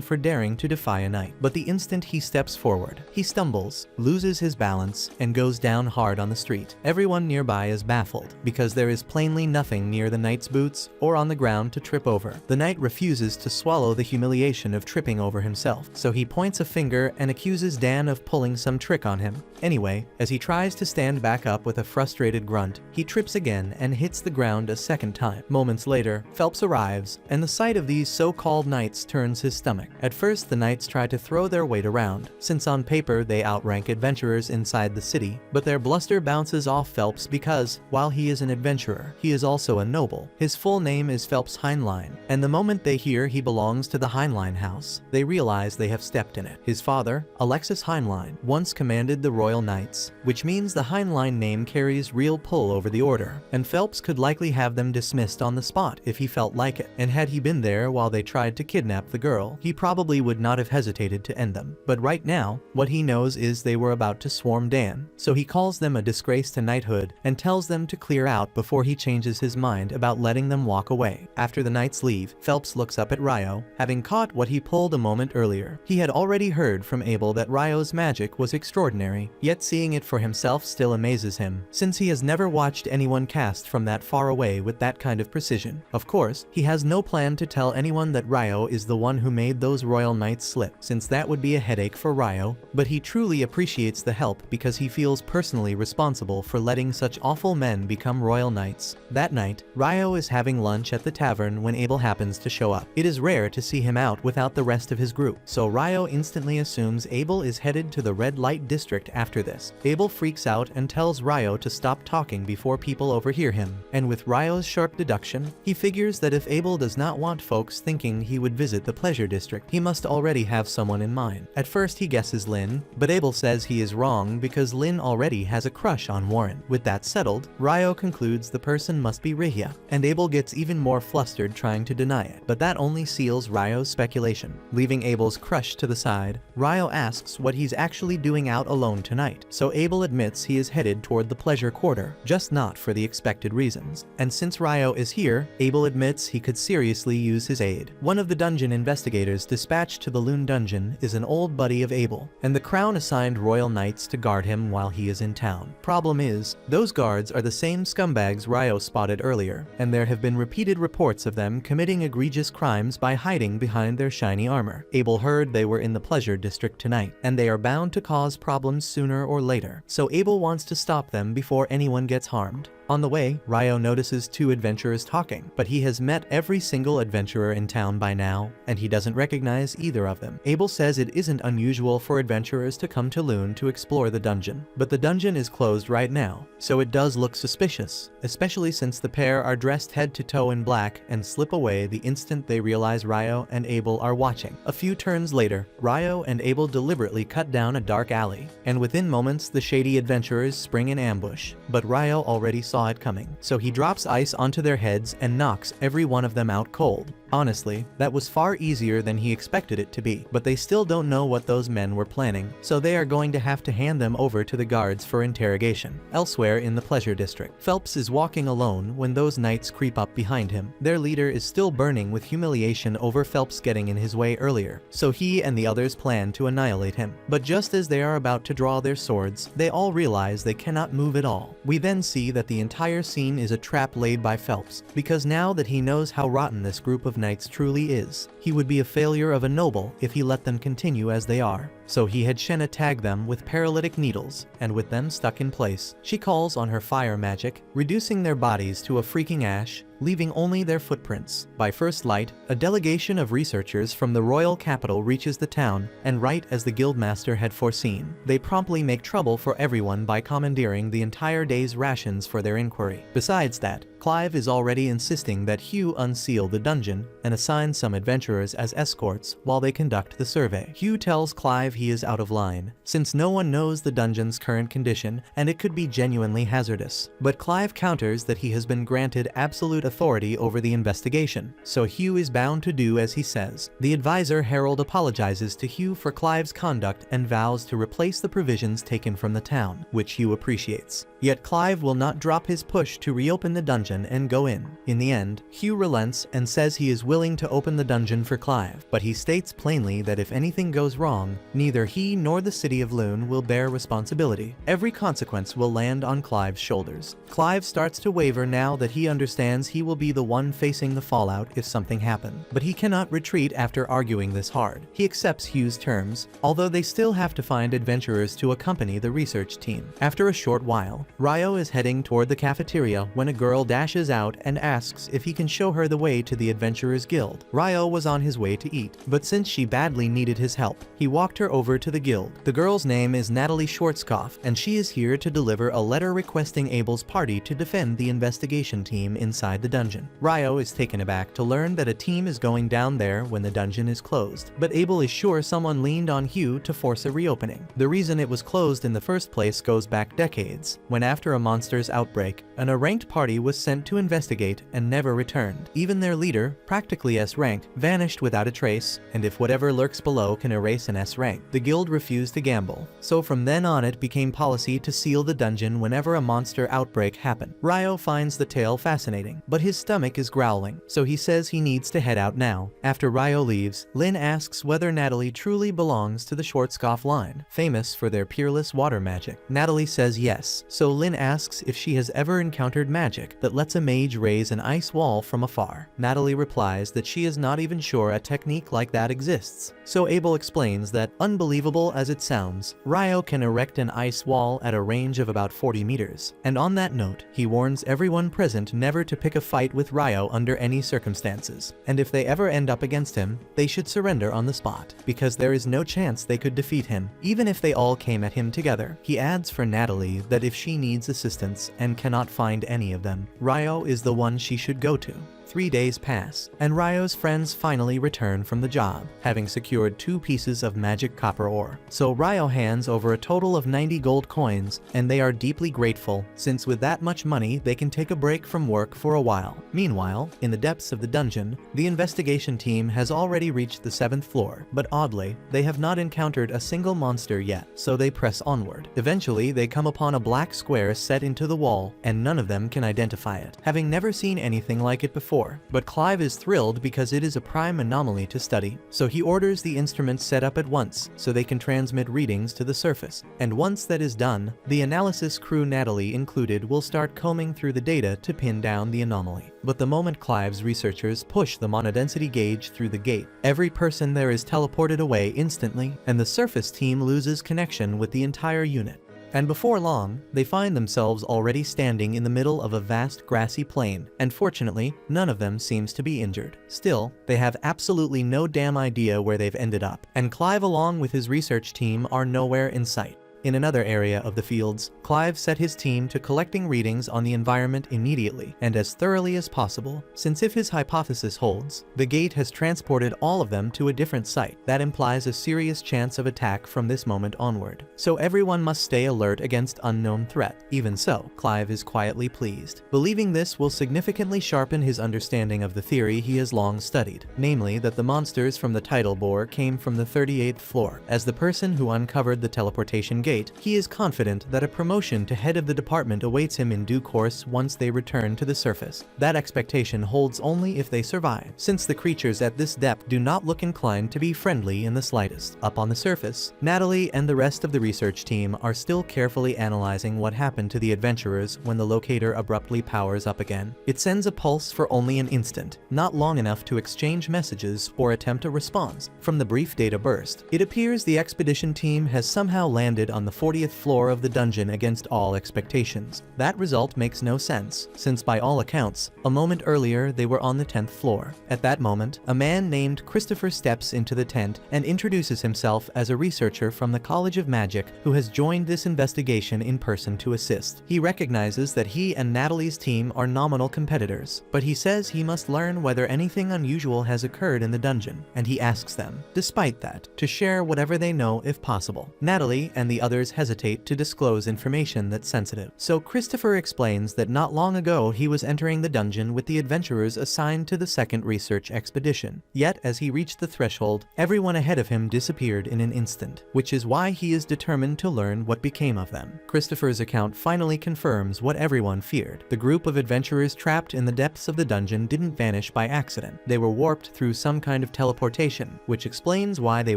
for daring to defy a knight, but the instant he steps forward, he stumbles, loses his balance, and goes down hard on the street. Everyone nearby is baffled, because there is plainly nothing near the knight's boots or on the ground to trip over. The knight refuses to swallow the humiliation of tripping over himself, so he points a finger and accuses Dan of pulling some trick on him. Anyway, as he tries to stand back up with a frustrated grunt, he trips again and hits the ground a second time. Moments later, Phelps arrives, and the sight of these so-called knights turns his stomach. At first, the knights try to throw their weight around, since on paper they outrank adventurers inside the city, but their bluster bounces off Phelps because, while he is an adventurer, he is also a noble. His full name is Phelps Heinlein, and the moment they hear he belongs to the Heinlein house, they realize they have stepped in it. His father, Alexis Heinlein, once commanded the Royal Knights, which means the Heinlein name carries real pull over the order, and Phelps could likely have them dismissed on the spot if he felt like it, and had he been there while they tried to kidnap the girl, he probably would not have hesitated to end them. But right now, what he knows is they were about to swarm Dan, so he calls them a disgrace to knighthood and tells them to clear out before he changes his mind about letting them walk away. After the knights leave, Phelps looks up at Ryo, having caught what he pulled a moment earlier. He had already heard from Abel that Ryo's magic was extraordinary, yet seeing it for himself still amazes him, since he has never watched anyone cast from that far away with that kind of precision. Of course, he has no plan to tell anyone that Ryo is the one who made those royal knights slip, since that would be a headache for Ryo, but he truly appreciates the help because he feels personally responsible for letting such awful men become royal knights. That night, Ryo is having lunch at the tavern when Abel happens to show up. It is rare to see him out without the rest of his group, so Ryo instantly assumes Abel is headed to the red light district after this. Abel freaks out and tells Ryo to stop talking before people overhear him, and with Ryo's sharp deduction, he figures that if Abel does not want folks thinking he would visit the pleasure district, he must already have someone in mind. At first he guesses Lin, but Abel says he is wrong because Lin already has a crush on Warren. foreign. With that settled, Ryo concludes the person must be Rihya, and Abel gets even more flustered trying to deny it. But that only seals Ryo's speculation. Leaving Abel's crush to the side, Ryo asks what he's actually doing out alone tonight, so Abel admits he is headed toward the pleasure quarter, just not for the expected reasons. And since Ryo is here, Abel admits he could seriously use his aid. One of the dungeon investigators dispatched to the Loon dungeon is an old buddy of Abel, and the crown assigned royal knights to guard him while he is in town. Problem is, those guards are the same scumbags Ryo spotted earlier, and there have been repeated reports of them committing egregious crimes by hiding behind their shiny armor. Abel heard they were in the pleasure district tonight, and they are bound to cause problems sooner or later, so Abel wants to stop them before anyone gets harmed. On the way, Ryo notices two adventurers talking, but he has met every single adventurer in town by now, and he doesn't recognize either of them. Abel says it isn't unusual for adventurers to come to Loon to explore the dungeon, but the dungeon is closed right now, so it does look suspicious, especially since the pair are dressed head to toe in black and slip away the instant they realize Ryo and Abel are watching. A few turns later, Ryo and Abel deliberately cut down a dark alley, and within moments the shady adventurers spring in ambush, but Ryo already saw it coming, so he drops ice onto their heads and knocks every one of them out cold. Honestly, that was far easier than he expected it to be, but they still don't know what those men were planning, so they are going to have to hand them over to the guards for interrogation. Elsewhere in the pleasure district, Phelps is walking alone when those knights creep up behind him. Their leader is still burning with humiliation over Phelps getting in his way earlier, so he and the others plan to annihilate him. But just as they are about to draw their swords, they all realize they cannot move at all. We then see that the entire scene is a trap laid by Phelps, because now that he knows how rotten this group of knights truly is, he would be a failure of a noble if he let them continue as they are. So he had Shenna tag them with paralytic needles, and with them stuck in place, she calls on her fire magic, reducing their bodies to a freaking ash, leaving only their footprints. By first light, a delegation of researchers from the royal capital reaches the town, and right as the guildmaster had foreseen, they promptly make trouble for everyone by commandeering the entire day's rations for their inquiry. Besides that, Clive is already insisting that Hugh unseal the dungeon and assign some adventurers as escorts while they conduct the survey. Hugh tells Clive he is out of line, since no one knows the dungeon's current condition and it could be genuinely hazardous. But Clive counters that he has been granted absolute authority over the investigation, so Hugh is bound to do as he says. The advisor Harold apologizes to Hugh for Clive's conduct and vows to replace the provisions taken from the town, which Hugh appreciates. Yet Clive will not drop his push to reopen the dungeon and go in. In the end, Hugh relents and says he is willing to open the dungeon for Clive, but he states plainly that if anything goes wrong, neither he nor the city of Loon will bear responsibility. Every consequence will land on Clive's shoulders. Clive starts to waver now that he understands he will be the one facing the fallout if something happened, but he cannot retreat after arguing this hard. He accepts Hugh's terms, although they still have to find adventurers to accompany the research team. After a short while, Ryo is heading toward the cafeteria when a girl dashes out and asks if he can show her the way to the Adventurers Guild. Ryo was on his way to eat, but since she badly needed his help, he walked her over to the guild. The girl's name is Natalie Schwarzkopf, and she is here to deliver a letter requesting Abel's party to defend the investigation team inside the dungeon. Ryo is taken aback to learn that a team is going down there when the dungeon is closed, but Abel is sure someone leaned on Hugh to force a reopening. The reason it was closed in the first place goes back decades, when after a monster's outbreak, an unranked party was sent to investigate and never returned. Even their leader, practically S-rank, vanished without a trace, and if whatever lurks below can erase an S-rank, the guild refused to gamble. So from then on it became policy to seal the dungeon whenever a monster outbreak happened. Ryo finds the tale fascinating, but his stomach is growling, so he says he needs to head out now. After Ryo leaves, Lynn asks whether Natalie truly belongs to the Schwarzkopf line, famous for their peerless water magic. Natalie says yes, so Lynn asks if she has ever encountered magic that lets a mage raise an ice wall from afar. Natalie replies that she is not even sure a technique like that exists. So Abel explains that, unbelievable as it sounds, Ryo can erect an ice wall at a range of about 40 meters. And on that note, he warns everyone present never to pick a fight with Ryo under any circumstances. And if they ever end up against him, they should surrender on the spot, because there is no chance they could defeat him, even if they all came at him together. He adds for Natalie that if she needs assistance and cannot find any of them, Ryo is the one she should go to. 3 days pass, and Ryo's friends finally return from the job, having secured 2 pieces of magic copper ore. So Ryo hands over a total of 90 gold coins, and they are deeply grateful, since with that much money they can take a break from work for a while. Meanwhile, in the depths of the dungeon, the investigation team has already reached the 7th floor, but oddly, they have not encountered a single monster yet, so they press onward. Eventually, they come upon a black square set into the wall, and none of them can identify it, having never seen anything like it before. But Clive is thrilled because it is a prime anomaly to study, so he orders the instruments set up at once so they can transmit readings to the surface. And once that is done, the analysis crew, Natalie included, will start combing through the data to pin down the anomaly. But the moment Clive's researchers push the monodensity gauge through the gate, every person there is teleported away instantly, and the surface team loses connection with the entire unit. And before long, they find themselves already standing in the middle of a vast grassy plain, and fortunately, none of them seems to be injured. Still, they have absolutely no damn idea where they've ended up, and Clive along with his research team are nowhere in sight. In another area of the fields, Clive set his team to collecting readings on the environment immediately and as thoroughly as possible, since if his hypothesis holds, the gate has transported all of them to a different site. That implies a serious chance of attack from this moment onward. So everyone must stay alert against unknown threat. Even so, Clive is quietly pleased, believing this will significantly sharpen his understanding of the theory he has long studied, namely that the monsters from the tidal bore came from the 38th floor. As the person who uncovered the teleportation gate, he is confident that a promotion to head of the department awaits him in due course once they return to the surface. That expectation holds only if they survive, since the creatures at this depth do not look inclined to be friendly in the slightest. Up on the surface, Natalie and the rest of the research team are still carefully analyzing what happened to the adventurers when the locator abruptly powers up again. It sends a pulse for only an instant, not long enough to exchange messages or attempt a response. From the brief data burst, it appears the expedition team has somehow landed on the 40th floor of the dungeon against all expectations. That result makes no sense, since by all accounts, a moment earlier they were on the 10th floor. At that moment, a man named Christopher steps into the tent and introduces himself as a researcher from the College of Magic who has joined this investigation in person to assist. He recognizes that he and Natalie's team are nominal competitors, but he says he must learn whether anything unusual has occurred in the dungeon, and he asks them, despite that, to share whatever they know if possible. Natalie and the others hesitate to disclose information that's sensitive. So Christopher explains that not long ago he was entering the dungeon with the adventurers assigned to the second research expedition. Yet as he reached the threshold, everyone ahead of him disappeared in an instant, which is why he is determined to learn what became of them. Christopher's account finally confirms what everyone feared. The group of adventurers trapped in the depths of the dungeon didn't vanish by accident. They were warped through some kind of teleportation, which explains why they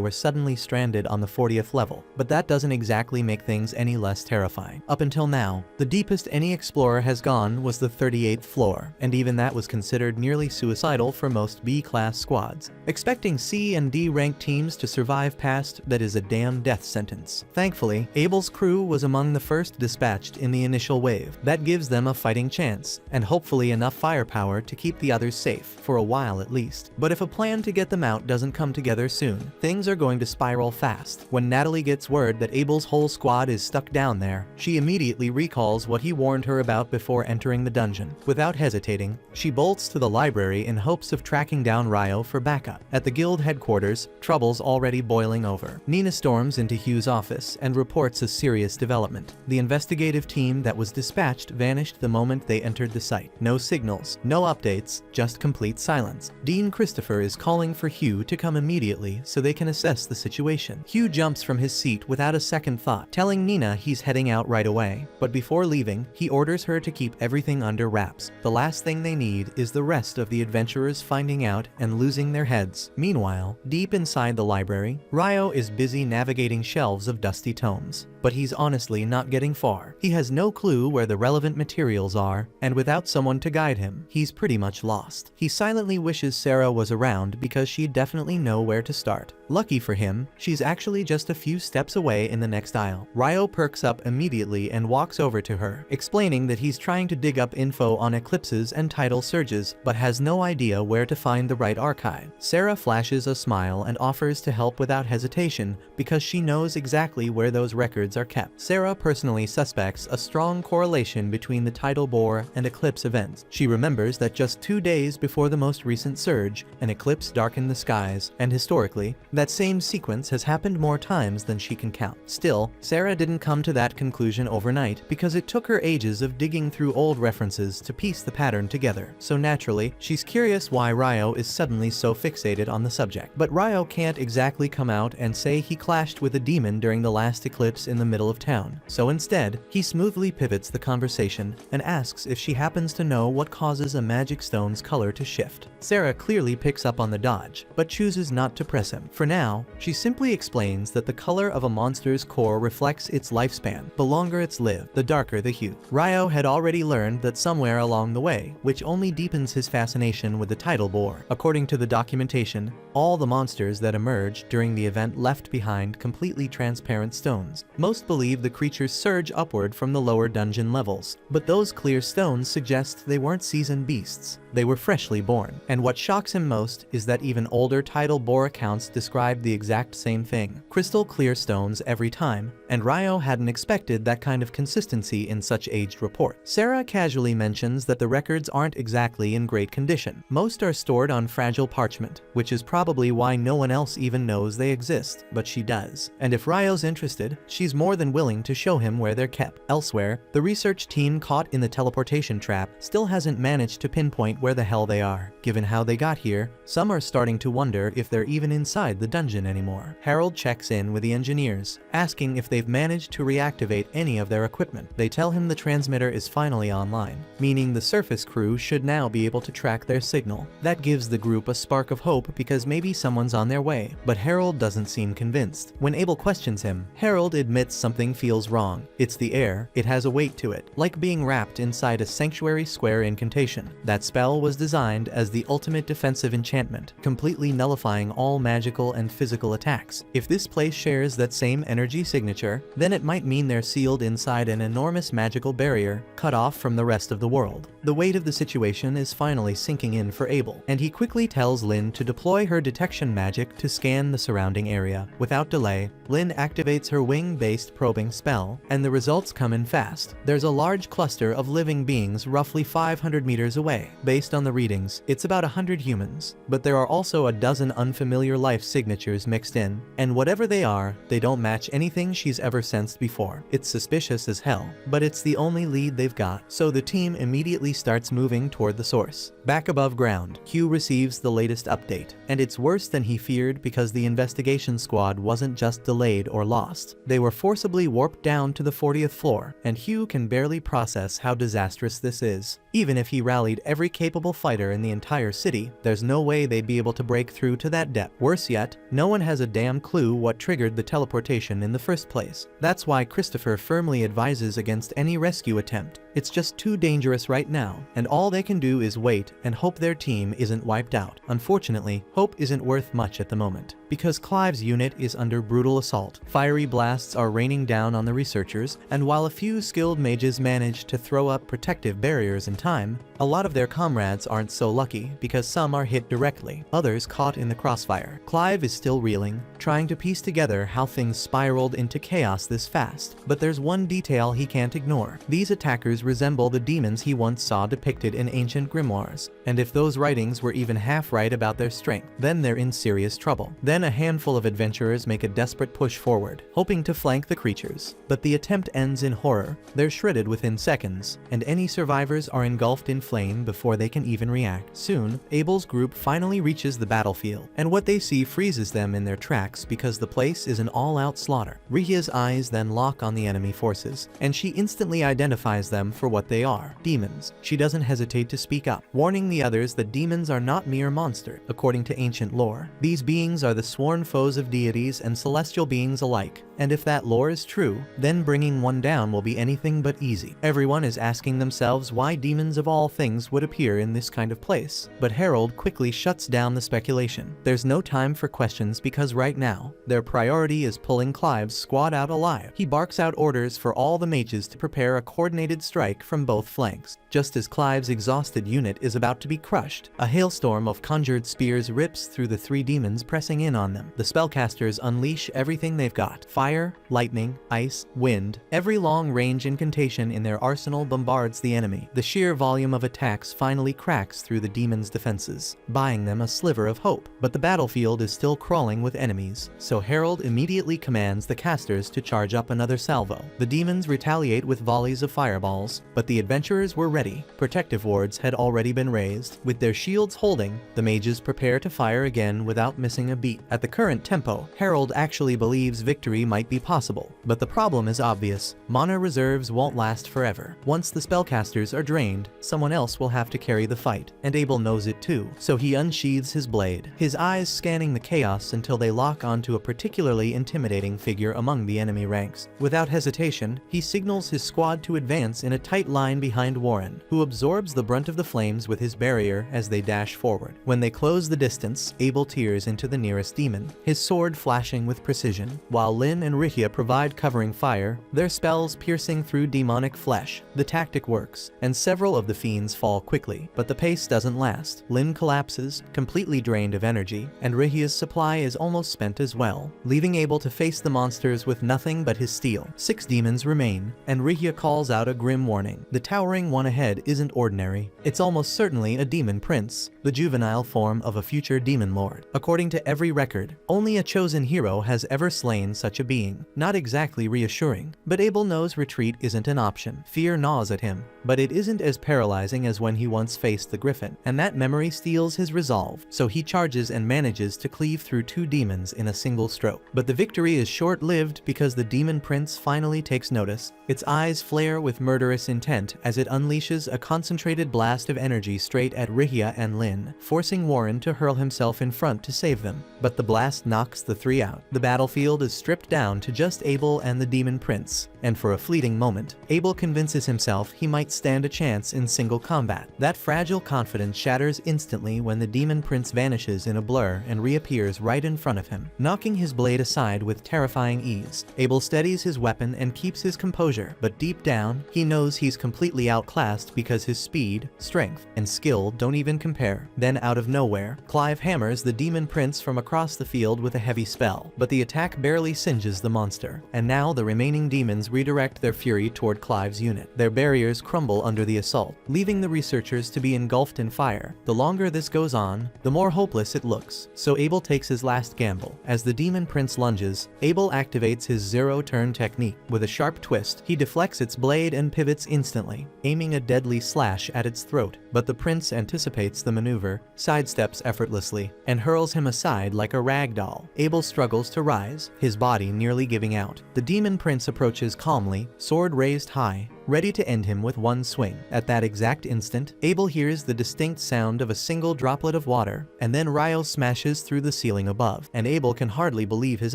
were suddenly stranded on the 40th level. But that doesn't exactly make things any less terrifying. Up until now, the deepest any explorer has gone was the 38th floor, and even that was considered nearly suicidal for most B-class squads. Expecting C and D ranked teams to survive past that is a damn death sentence. Thankfully, Abel's crew was among the first dispatched in the initial wave. That gives them a fighting chance, and hopefully enough firepower to keep the others safe, for a while at least. But if a plan to get them out doesn't come together soon, things are going to spiral fast. When Natalie gets word that Abel's whole squad is stuck down there, she immediately recalls what he warned her about before entering the dungeon. Without hesitating, she bolts to the library in hopes of tracking down Ryo for backup. At the guild headquarters, trouble's already boiling over. Nina storms into Hugh's office and reports a serious development. The investigative team that was dispatched vanished the moment they entered the site. No signals, no updates, just complete silence. Dean Christopher is calling for Hugh to come immediately so they can assess the situation. Hugh jumps from his seat without a second thought, telling Nina he's heading out right away. But before leaving, he orders her to keep everything under wraps. The last thing they need is the rest of the adventurers finding out and losing their heads. Meanwhile, deep inside the library, Ryo is busy navigating shelves of dusty tomes. But he's honestly not getting far. He has no clue where the relevant materials are, and without someone to guide him, he's pretty much lost. He silently wishes Sarah was around because she'd definitely know where to start. Lucky for him, she's actually just a few steps away in the next aisle. Ryo perks up immediately and walks over to her, explaining that he's trying to dig up info on eclipses and tidal surges, but has no idea where to find the right archive. Sarah flashes a smile and offers to help without hesitation because she knows exactly where those records records are kept. Sarah personally suspects a strong correlation between the tidal bore and eclipse events. She remembers that just 2 days before the most recent surge, an eclipse darkened the skies, and historically, that same sequence has happened more times than she can count. Still, Sarah didn't come to that conclusion overnight because it took her ages of digging through old references to piece the pattern together. So naturally, she's curious why Ryo is suddenly so fixated on the subject. But Ryo can't exactly come out and say he clashed with a demon during the last eclipse in the middle of town. So instead, he smoothly pivots the conversation and asks if she happens to know what causes a magic stone's color to shift. Sarah clearly picks up on the dodge, but chooses not to press him. For now, she simply explains that the color of a monster's core reflects its lifespan. The longer it's lived, the darker the hue. Ryo had already learned that somewhere along the way, which only deepens his fascination with the tidal bore. According to the documentation, all the monsters that emerged during the event left behind completely transparent stones. Most believe the creatures surge upward from the lower dungeon levels, but those clear stones suggest they weren't seasoned beasts. They were freshly born. And what shocks him most is that even older tidal bore accounts describe the exact same thing. Crystal clear stones every time, and Ryo hadn't expected that kind of consistency in such aged reports. Sarah casually mentions that the records aren't exactly in great condition. Most are stored on fragile parchment, which is probably why no one else even knows they exist, but she does. And if Ryo's interested, she's more than willing to show him where they're kept. Elsewhere, the research team caught in the teleportation trap still hasn't managed to pinpoint where the hell they are. Given how they got here, some are starting to wonder if they're even inside the dungeon anymore. Harold checks in with the engineers, asking if they've managed to reactivate any of their equipment. They tell him the transmitter is finally online, meaning the surface crew should now be able to track their signal. That gives the group a spark of hope because maybe someone's on their way, but Harold doesn't seem convinced. When Abel questions him, Harold admits something feels wrong. It's the air, it has a weight to it, like being wrapped inside a sanctuary square incantation. That spell was designed as the ultimate defensive enchantment, completely nullifying all magical and physical attacks. If this place shares that same energy signature, then it might mean they're sealed inside an enormous magical barrier, cut off from the rest of the world. The weight of the situation is finally sinking in for Abel, and he quickly tells Lynn to deploy her detection magic to scan the surrounding area. Without delay, Lynn activates her wing-based probing spell, and the results come in fast. There's a large cluster of living beings roughly 500 meters away. Based on the readings, it's about 100 humans, but there are also a dozen unfamiliar life signatures mixed in, and whatever they are, they don't match anything she's ever sensed before. It's suspicious as hell, but it's the only lead they've got, so the team immediately starts moving toward the source. Back above ground, Q receives the latest update, and it's worse than he feared because the investigation squad wasn't just delayed or lost. They were forcibly warped down to the 40th floor, and Hugh can barely process how disastrous this is. Even if he rallied every capable fighter in the entire city, there's no way they'd be able to break through to that depth. Worse yet, no one has a damn clue what triggered the teleportation in the first place. That's why Christopher firmly advises against any rescue attempt. It's just too dangerous right now, and all they can do is wait and hope their team isn't wiped out. Unfortunately, hope isn't worth much at the moment, because Clive's unit is under brutal assault. Fiery blasts are raining down on the researchers, and while a few skilled mages manage to throw up protective barriers in time, a lot of their comrades aren't so lucky because some are hit directly, others caught in the crossfire. Clive is still reeling, trying to piece together how things spiraled into chaos this fast, but there's one detail he can't ignore. These attackers resemble the demons he once saw depicted in ancient grimoires, and if those writings were even half right about their strength, then they're in serious trouble. Then a handful of adventurers make a desperate push forward, hoping to flank the creatures, but the attempt ends in horror. They're shredded within seconds, and any survivors are engulfed in flame before they can even react. Soon, Abel's group finally reaches the battlefield, and what they see freezes them in their tracks because the place is an all-out slaughter. Rihia's eyes then lock on the enemy forces, and she instantly identifies them for what they are: demons. She doesn't hesitate to speak up, warning the others that demons are not mere monsters. According to ancient lore, these beings are the sworn foes of deities and celestial beings alike, and if that lore is true, then bringing one down will be anything but easy. Everyone is asking themselves why demons of all things would appear in this kind of place, but Harold quickly shuts down the speculation. There's no time for questions because right now, their priority is pulling Clive's squad out alive. He barks out orders for all the mages to prepare a coordinated strike from both flanks. Just as Clive's exhausted unit is about to be crushed, a hailstorm of conjured spears rips through the three demons pressing in on them. The spellcasters unleash everything they've got: fire, Fire, lightning, ice, wind, every long-range incantation in their arsenal bombards the enemy. The sheer volume of attacks finally cracks through the demon's defenses, buying them a sliver of hope. But the battlefield is still crawling with enemies, so Harold immediately commands the casters to charge up another salvo. The demons retaliate with volleys of fireballs, but the adventurers were ready. Protective wards had already been raised. With their shields holding, the mages prepare to fire again without missing a beat. At the current tempo, Harold actually believes victory might be possible, but the problem is obvious. Mana reserves won't last forever. Once the spellcasters are drained, someone else will have to carry the fight, and Abel knows it too, so he unsheathes his blade, his eyes scanning the chaos until they lock onto a particularly intimidating figure among the enemy ranks. Without hesitation, he signals his squad to advance in a tight line behind Warren, who absorbs the brunt of the flames with his barrier as they dash forward. When they close the distance, Abel tears into the nearest demon, his sword flashing with precision, while Lynn and Rihia provide covering fire, their spells piercing through demonic flesh. The tactic works, and several of the fiends fall quickly, but the pace doesn't last. Lynn collapses, completely drained of energy, and Rihia's supply is almost spent as well, leaving Abel to face the monsters with nothing but his steel. 6 demons remain, and Rihia calls out a grim warning. The towering one ahead isn't ordinary. It's almost certainly a demon prince, the juvenile form of a future demon lord. According to every record, only a chosen hero has ever slain such a being. Not exactly reassuring, but Abel knows retreat isn't an option. Fear gnaws at him, but it isn't as paralyzing as when he once faced the griffin, and that memory steals his resolve, so he charges and manages to cleave through 2 demons in a single stroke. But the victory is short-lived because the demon prince finally takes notice. Its eyes flare with murderous intent as it unleashes a concentrated blast of energy straight at Rihia and Lynn, forcing Warren to hurl himself in front to save them. But the blast knocks the 3 out. The battlefield is stripped down to just Abel and the demon prince, and for a fleeting moment, Abel convinces himself he might stand a chance in single combat. That fragile confidence shatters instantly when the demon prince vanishes in a blur and reappears right in front of him, knocking his blade aside with terrifying ease. Abel steadies his weapon and keeps his composure, but deep down, he knows he's completely outclassed because his speed, strength, and skill don't even compare. Then out of nowhere, Clive hammers the demon prince from across the field with a heavy spell, but the attack barely singes the monster, and now the remaining demons redirect their fury toward Clive's unit. Their barriers crumble under the assault, leaving the researchers to be engulfed in fire. The longer this goes on, the more hopeless it looks, so Abel takes his last gamble. As the demon prince lunges, Abel activates his zero-turn technique. With a sharp twist, he deflects its blade and pivots instantly, aiming a deadly slash at its throat. But the prince anticipates the maneuver, sidesteps effortlessly, and hurls him aside like a rag doll. Abel struggles to rise, his body nearly giving out. The demon prince approaches calmly, sword raised high, ready to end him with one swing. At that exact instant, Abel hears the distinct sound of a single droplet of water, and then Ryo smashes through the ceiling above, and Abel can hardly believe his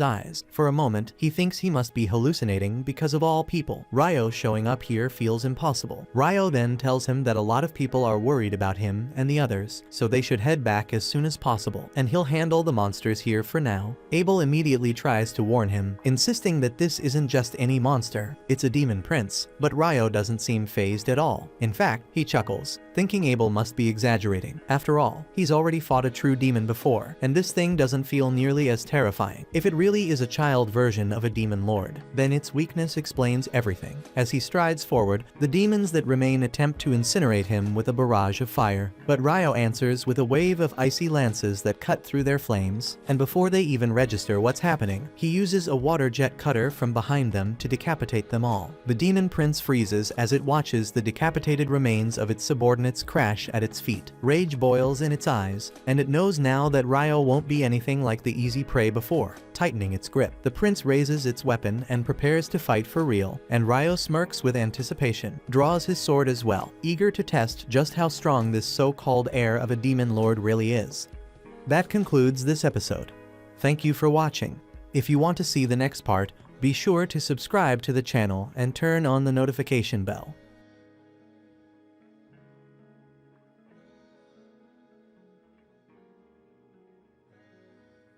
eyes. For a moment, he thinks he must be hallucinating because of all people. Ryo showing up here feels impossible. Ryo then tells him that a lot of people are worried about him and the others, so they should head back as soon as possible, and he'll handle the monsters here for now. Abel immediately tries to warn him, insisting that this isn't just any monster, it's a demon prince, but Ryo doesn't seem fazed at all. In fact, he chuckles, thinking Abel must be exaggerating. After all, he's already fought a true demon before, and this thing doesn't feel nearly as terrifying. If it really is a child version of a demon lord, then its weakness explains everything. As he strides forward, the demons that remain attempt to incinerate him with a barrage of fire, but Ryo answers with a wave of icy lances that cut through their flames, and before they even register what's happening, he uses a water jet cutter from behind them to decapitate them all. The demon prince freezes as it watches the decapitated remains of its subordinates crash at its feet. Rage boils in its eyes, and it knows now that Ryo won't be anything like the easy prey before, tightening its grip. The prince raises its weapon and prepares to fight for real, and Ryo smirks with anticipation, draws his sword as well, eager to test just how strong this so-called heir of a demon lord really is. That concludes this episode. Thank you for watching. If you want to see the next part, be sure to subscribe to the channel and turn on the notification bell.